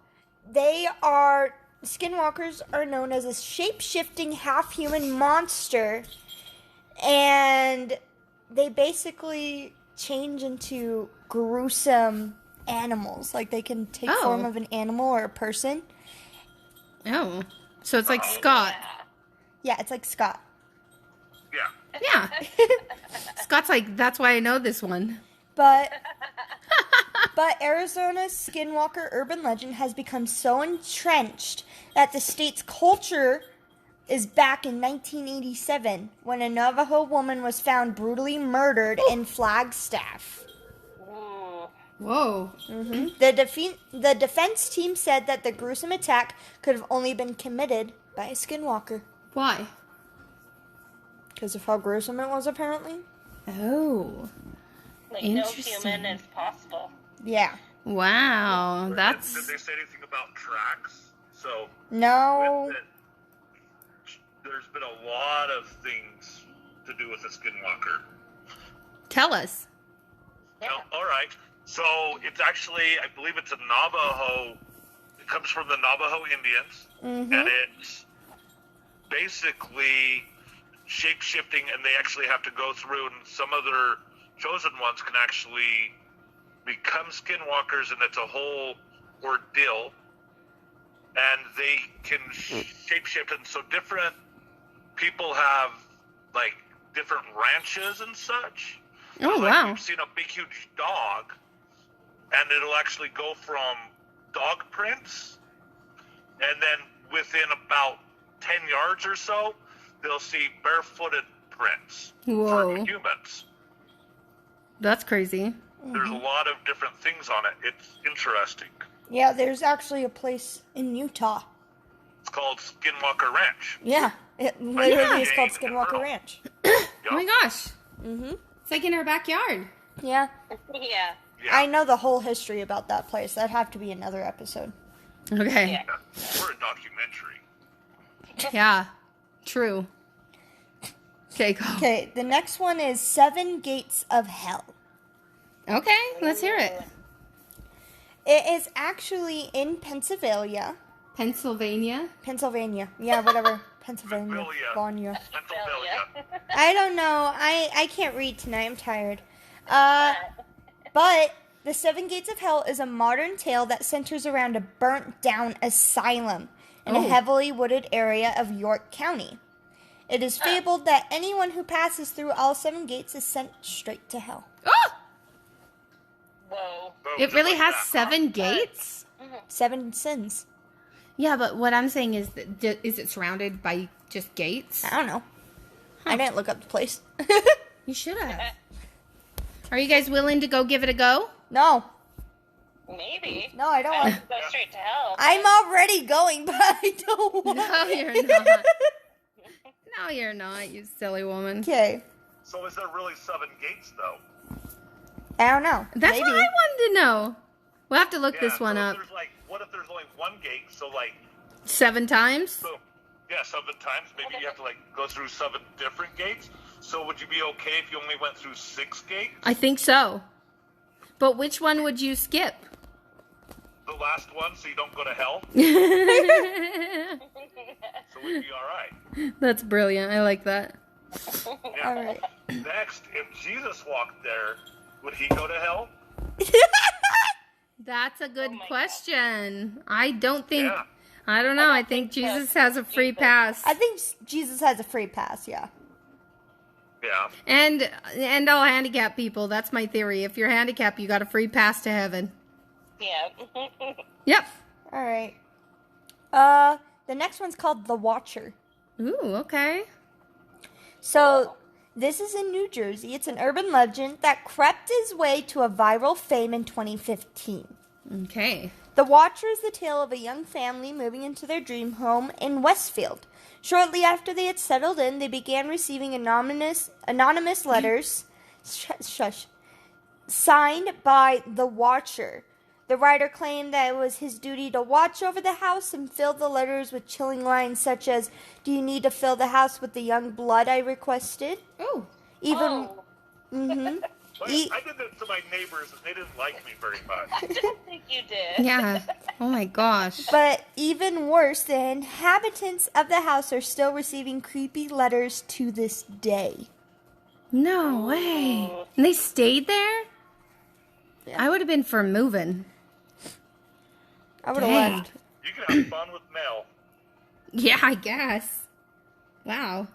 Skinwalkers are known as a shape-shifting half-human monster, and they basically change into gruesome animals. Like, they can take form of an animal or a person. Oh. So it's like Scott. Yeah, it's like Scott. Yeah. Scott's like, that's why I know this one. But Arizona's Skinwalker urban legend has become so entrenched that the state's culture is back in 1987 when a Navajo woman was found brutally murdered in Flagstaff. Whoa. Mm-hmm. The defense team said that the gruesome attack could have only been committed by a Skinwalker. Why? Because of how gruesome it was, apparently. Oh. Like no human is possible. Yeah. Wow. Did they say anything about tracks? So no. With it, there's been a lot of things to do with the Skinwalker. Tell us. Yeah. All right. So it's actually, I believe it's a Navajo. It comes from the Navajo Indians, Mm-hmm. and it's basically shape-shifting, and they actually have to go through, and some other chosen ones can actually become skinwalkers, and it's a whole ordeal. And they can shape-shift, and so different people have, like, different ranches and such. Oh, like, wow. You've seen a big, huge dog, and it'll actually go from dog prints, and then within about 10 yards or so, they'll see barefooted prints Whoa. for humans. That's crazy. There's a lot of different things on it. It's interesting. Yeah, there's actually a place in Utah. It's called Skinwalker Ranch. Yeah, it literally is called Skinwalker Ranch. Oh my gosh. Mm-hmm. It's like in our backyard. Yeah. Yeah. I know the whole history about that place. That'd have to be another episode. Okay. Yeah. We're a documentary. Yeah. True. Okay, go. Okay, the next one is 7 Gates of Hell. Okay, let's hear it. It is actually in Pennsylvania. Pennsylvania? Pennsylvania. Yeah, whatever. Pennsylvania. Pennsylvania. I don't know. I can't read tonight. I'm tired. But the 7 Gates of Hell is a modern tale that centers around a burnt-down asylum in a heavily wooded area of York County. It is fabled that anyone who passes through all 7 gates is sent straight to hell. Oh! Whoa. It really has 7 gates? 7 sins. Yeah, but what I'm saying is, that, is it surrounded by just gates? I don't know. I didn't look up the place. You should have. Are you guys willing to go give it a go? No. Maybe. No, I don't I want to go straight to hell. I'm already going, but I don't want No, you're not. No, you're not, you silly woman. Okay. So is there really 7 gates, though? I don't know. That's Maybe. what I wanted to know. We'll have to look this one up. What if there's only 1 gate? So, like... 7 times? So, yeah, 7 times. Maybe you have to, like, go through 7 different gates. So would you be okay if you only went through 6 gates? I think so. But which one would you skip? The last one, so you don't go to hell? So we'd be all right. That's brilliant. I like that. Yeah. All right. Next, if Jesus walked there, would he go to hell? That's a good question. I don't think... Yeah. I don't know. I think Jesus has a free pass. I think Jesus has a free pass, yeah. Yeah. And all handicapped people. That's my theory. If you're handicapped, you got a free pass to heaven. Yeah. Yep. All right. The next one's called The Watcher. Ooh, okay. So, this is in New Jersey. It's an urban legend that crept its way to a viral fame in 2015. Okay. The Watcher is the tale of a young family moving into their dream home in Westfield. Shortly after they had settled in, they began receiving anonymous letters signed by the Watcher. The writer claimed that it was his duty to watch over the house and filled the letters with chilling lines such as, "Do you need to fill the house with the young blood I requested?" Oh. Even... Mm-hmm. I did that to my neighbors, and they didn't like me very much. I didn't think you did. Yeah. Oh my gosh. But even worse, the inhabitants of the house are still receiving creepy letters to this day. No way. And they stayed there? Yeah. I would have been for moving. I would have left. You can have fun with mail. Yeah, I guess. Wow.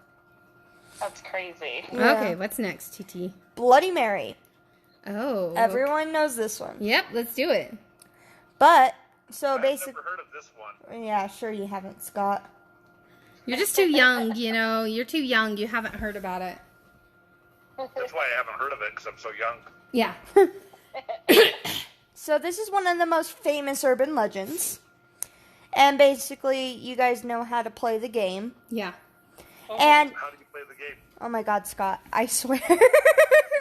That's crazy. Yeah. Okay, what's next, TT? Bloody Mary. Oh. Everyone knows this one. Yep, let's do it. But, so basically... I've never heard of this one. Yeah, sure you haven't, Scott. You're just too young, you know. You're too young. You haven't heard about it. That's why I haven't heard of it, because I'm so young. Yeah. So this is one of the most famous urban legends. And basically, you guys know how to play the game. Yeah. And... How do you play the game? Oh my God, Scott, I swear.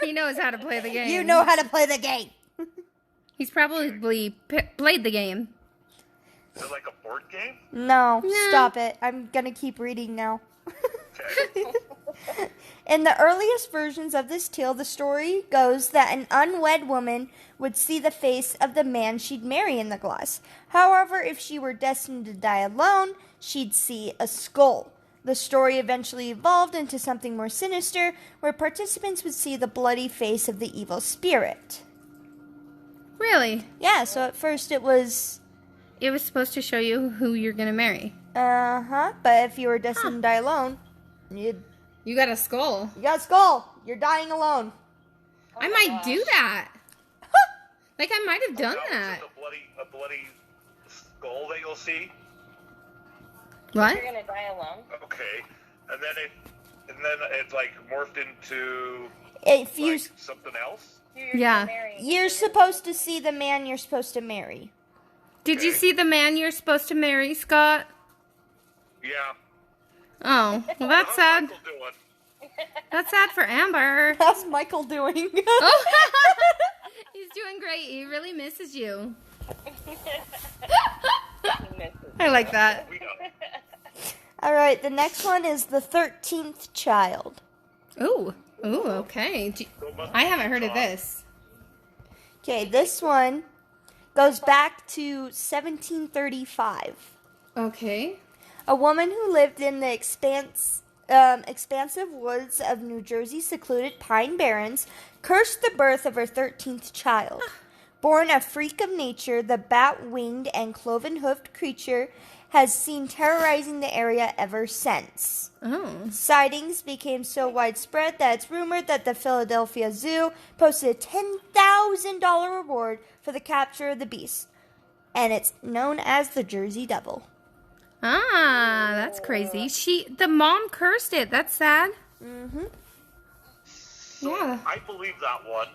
He knows how to play the game. You know how to play the game. He's probably played the game. Is it like a board game? No, stop it. I'm going to keep reading now. In the earliest versions of this tale, the story goes that an unwed woman would see the face of the man she'd marry in the glass. However, if she were destined to die alone, she'd see a skull. The story eventually evolved into something more sinister, where participants would see the bloody face of the evil spirit. Really? Yeah, so at first it was... It was supposed to show you who you're going to marry. Uh-huh, but if you were destined to die alone, you got a skull. You got a skull. You're dying alone. I might do that. Like, I might have done that. A bloody skull that you'll see. What? You're gonna die alone. Okay, and then it like morphed into if you like something else. You're supposed to see the man you're supposed to marry. Did you see the man you're supposed to marry, Scott? Yeah. Oh, well, that's sad. Michael doing? That's sad for Amber. How's Michael doing? Oh, he's doing great. He really misses you. I like that. All right, the next one is the 13th child. Ooh, okay. I haven't heard of this. Okay, this one goes back to 1735. Okay. A woman who lived in the expansive woods of New Jersey's secluded Pine Barrens cursed the birth of her 13th child. Born a freak of nature, the bat-winged and cloven-hoofed creature has seen terrorizing the area ever since. Oh. Sightings became so widespread that it's rumored that the Philadelphia Zoo posted a $10,000 reward for the capture of the beast, and it's known as the Jersey Devil. Ah, that's crazy. The mom cursed it. That's sad. Mm-hmm. So yeah. I believe that one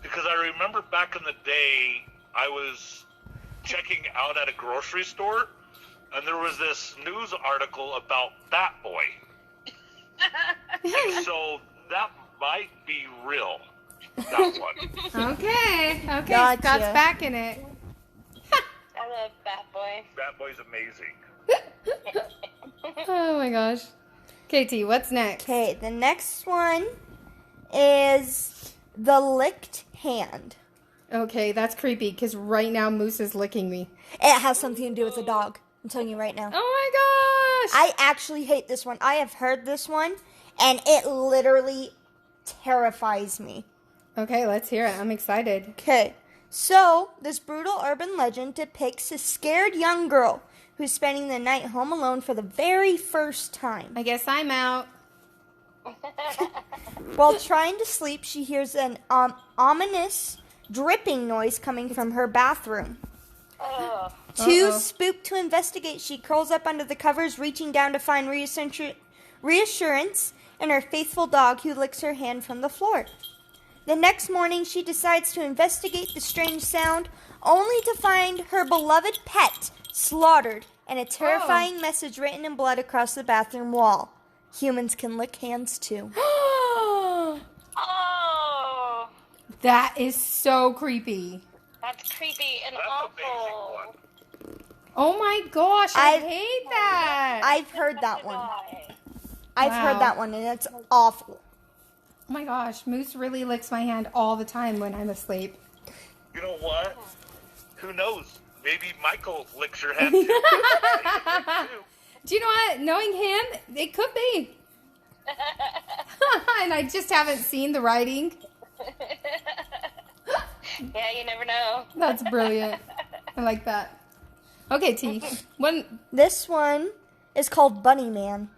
because I remember back in the day I was checking out at a grocery store and there was this news article about Bat Boy. And so that might be real. That one. Okay. Gotcha. Scott's back in it. I love Bat Boy. Bat Boy's amazing. Oh my gosh. KT, what's next? Okay, the next one is the licked hand. Okay, that's creepy because right now Moose is licking me. It has something to do with a dog. I'm telling you right now. Oh my gosh! I actually hate this one. I have heard this one, and it literally terrifies me. Okay, let's hear it. I'm excited. Okay, so this brutal urban legend depicts a scared young girl who's spending the night home alone for the very first time. I guess I'm out. While trying to sleep, she hears an ominous dripping noise coming from her bathroom. Too spooked to investigate, she curls up under the covers, reaching down to find reassurance in her faithful dog who licks her hand from the floor. The next morning, she decides to investigate the strange sound, only to find her beloved pet slaughtered and a terrifying message written in blood across the bathroom wall. Humans can lick hands too. Oh! That is so creepy. That's creepy and awful. Oh my gosh, I hate that. I've heard that one. I've heard that one, and it's awful. Oh my gosh, Moose really licks my hand all the time when I'm asleep. You know what? Who knows? Maybe Michael licks your hand too. Do you know what? Knowing him, it could be. And I just haven't seen the writing. Yeah, you never know. That's brilliant. I like that. Okay, T. This one is called Bunny Man.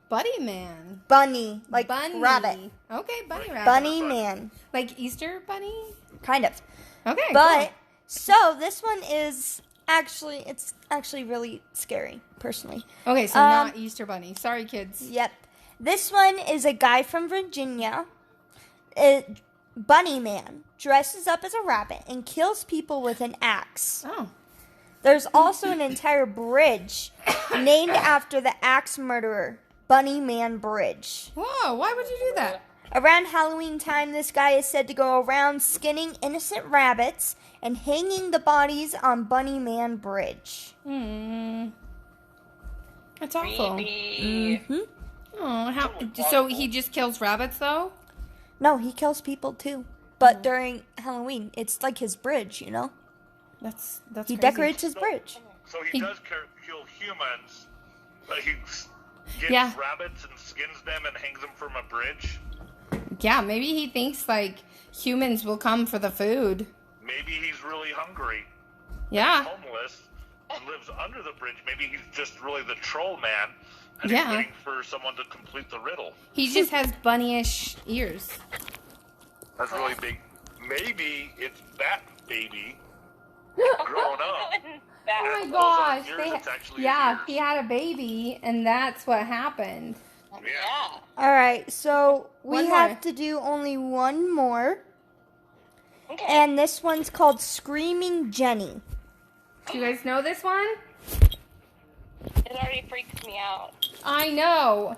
Bunny Man? Bunny, like bunny. Rabbit. Okay, bunny rabbit. Bunny Man. Like Easter bunny? Kind of. Okay, but, cool. So this one is it's actually really scary, personally. Okay, so not Easter bunny. Sorry, kids. Yep. This one is a guy from Virginia. Bunny Man dresses up as a rabbit and kills people with an axe. Oh. There's also an entire bridge named after the axe murderer, Bunny Man Bridge. Whoa, why would you do that? Around Halloween time, this guy is said to go around skinning innocent rabbits and hanging the bodies on Bunny Man Bridge. That's awful. Mm-hmm. Oh, so he just kills rabbits, though? No, he kills people, too. But during Halloween, it's like his bridge, you know? That's he crazy. decorates his bridge. So he does kill humans, but gets rabbits and skins them and hangs them from a bridge. Yeah, maybe he thinks, like, humans will come for the food. Maybe he's really hungry. Yeah. He's homeless and lives under the bridge. Maybe he's just really the troll man. And Yeah. he's waiting for someone to complete the riddle. He just has bunnyish ears. That's really big. Maybe it's Bat Baby growing up. Oh my gosh. He had a baby, and that's what happened. Yeah. All right, so we One have more. to do only one more. Okay. And this one's called Screaming Jenny. Do you guys know this one? It already freaks me out. I know.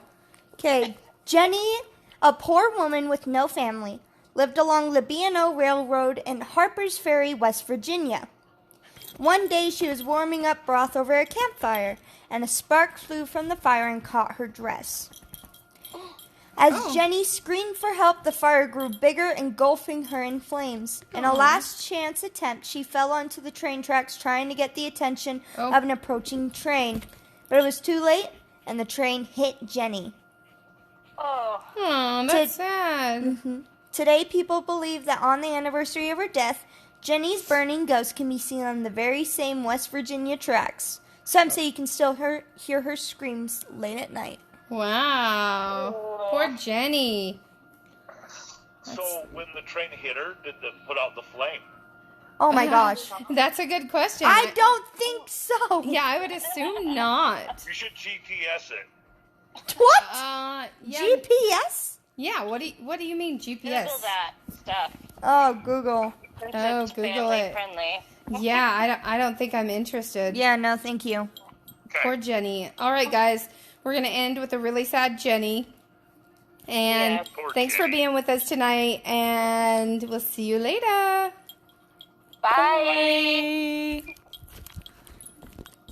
Okay, Jenny, a poor woman with no family, lived along the B&O Railroad in Harper's Ferry, West Virginia. One day she was warming up broth over a campfire, and a spark flew from the fire and caught her dress. As Jenny screamed for help, the fire grew bigger, engulfing her in flames. In a last chance attempt, she fell onto the train tracks trying to get the attention of an approaching train. But it was too late, and the train hit Jenny. Oh. That's sad. Today, people believe that on the anniversary of her death, Jenny's burning ghost can be seen on the very same West Virginia tracks. Some say you can still hear her screams late at night. Wow. Poor Jenny. So when the train hit her, did it put out the flame? Oh my gosh. That's a good question. I don't think so. Yeah, I would assume not. You should GPS it. What? Yeah. GPS? Yeah, what do you mean GPS? Google that stuff. Oh, Google. Oh, Google it. Friendly. Yeah, I don't think I'm interested. Yeah, no, thank you. Poor Jenny. All right, guys, we're gonna end with a really sad Jenny. And thanks for being with us tonight, and we'll see you later. Bye.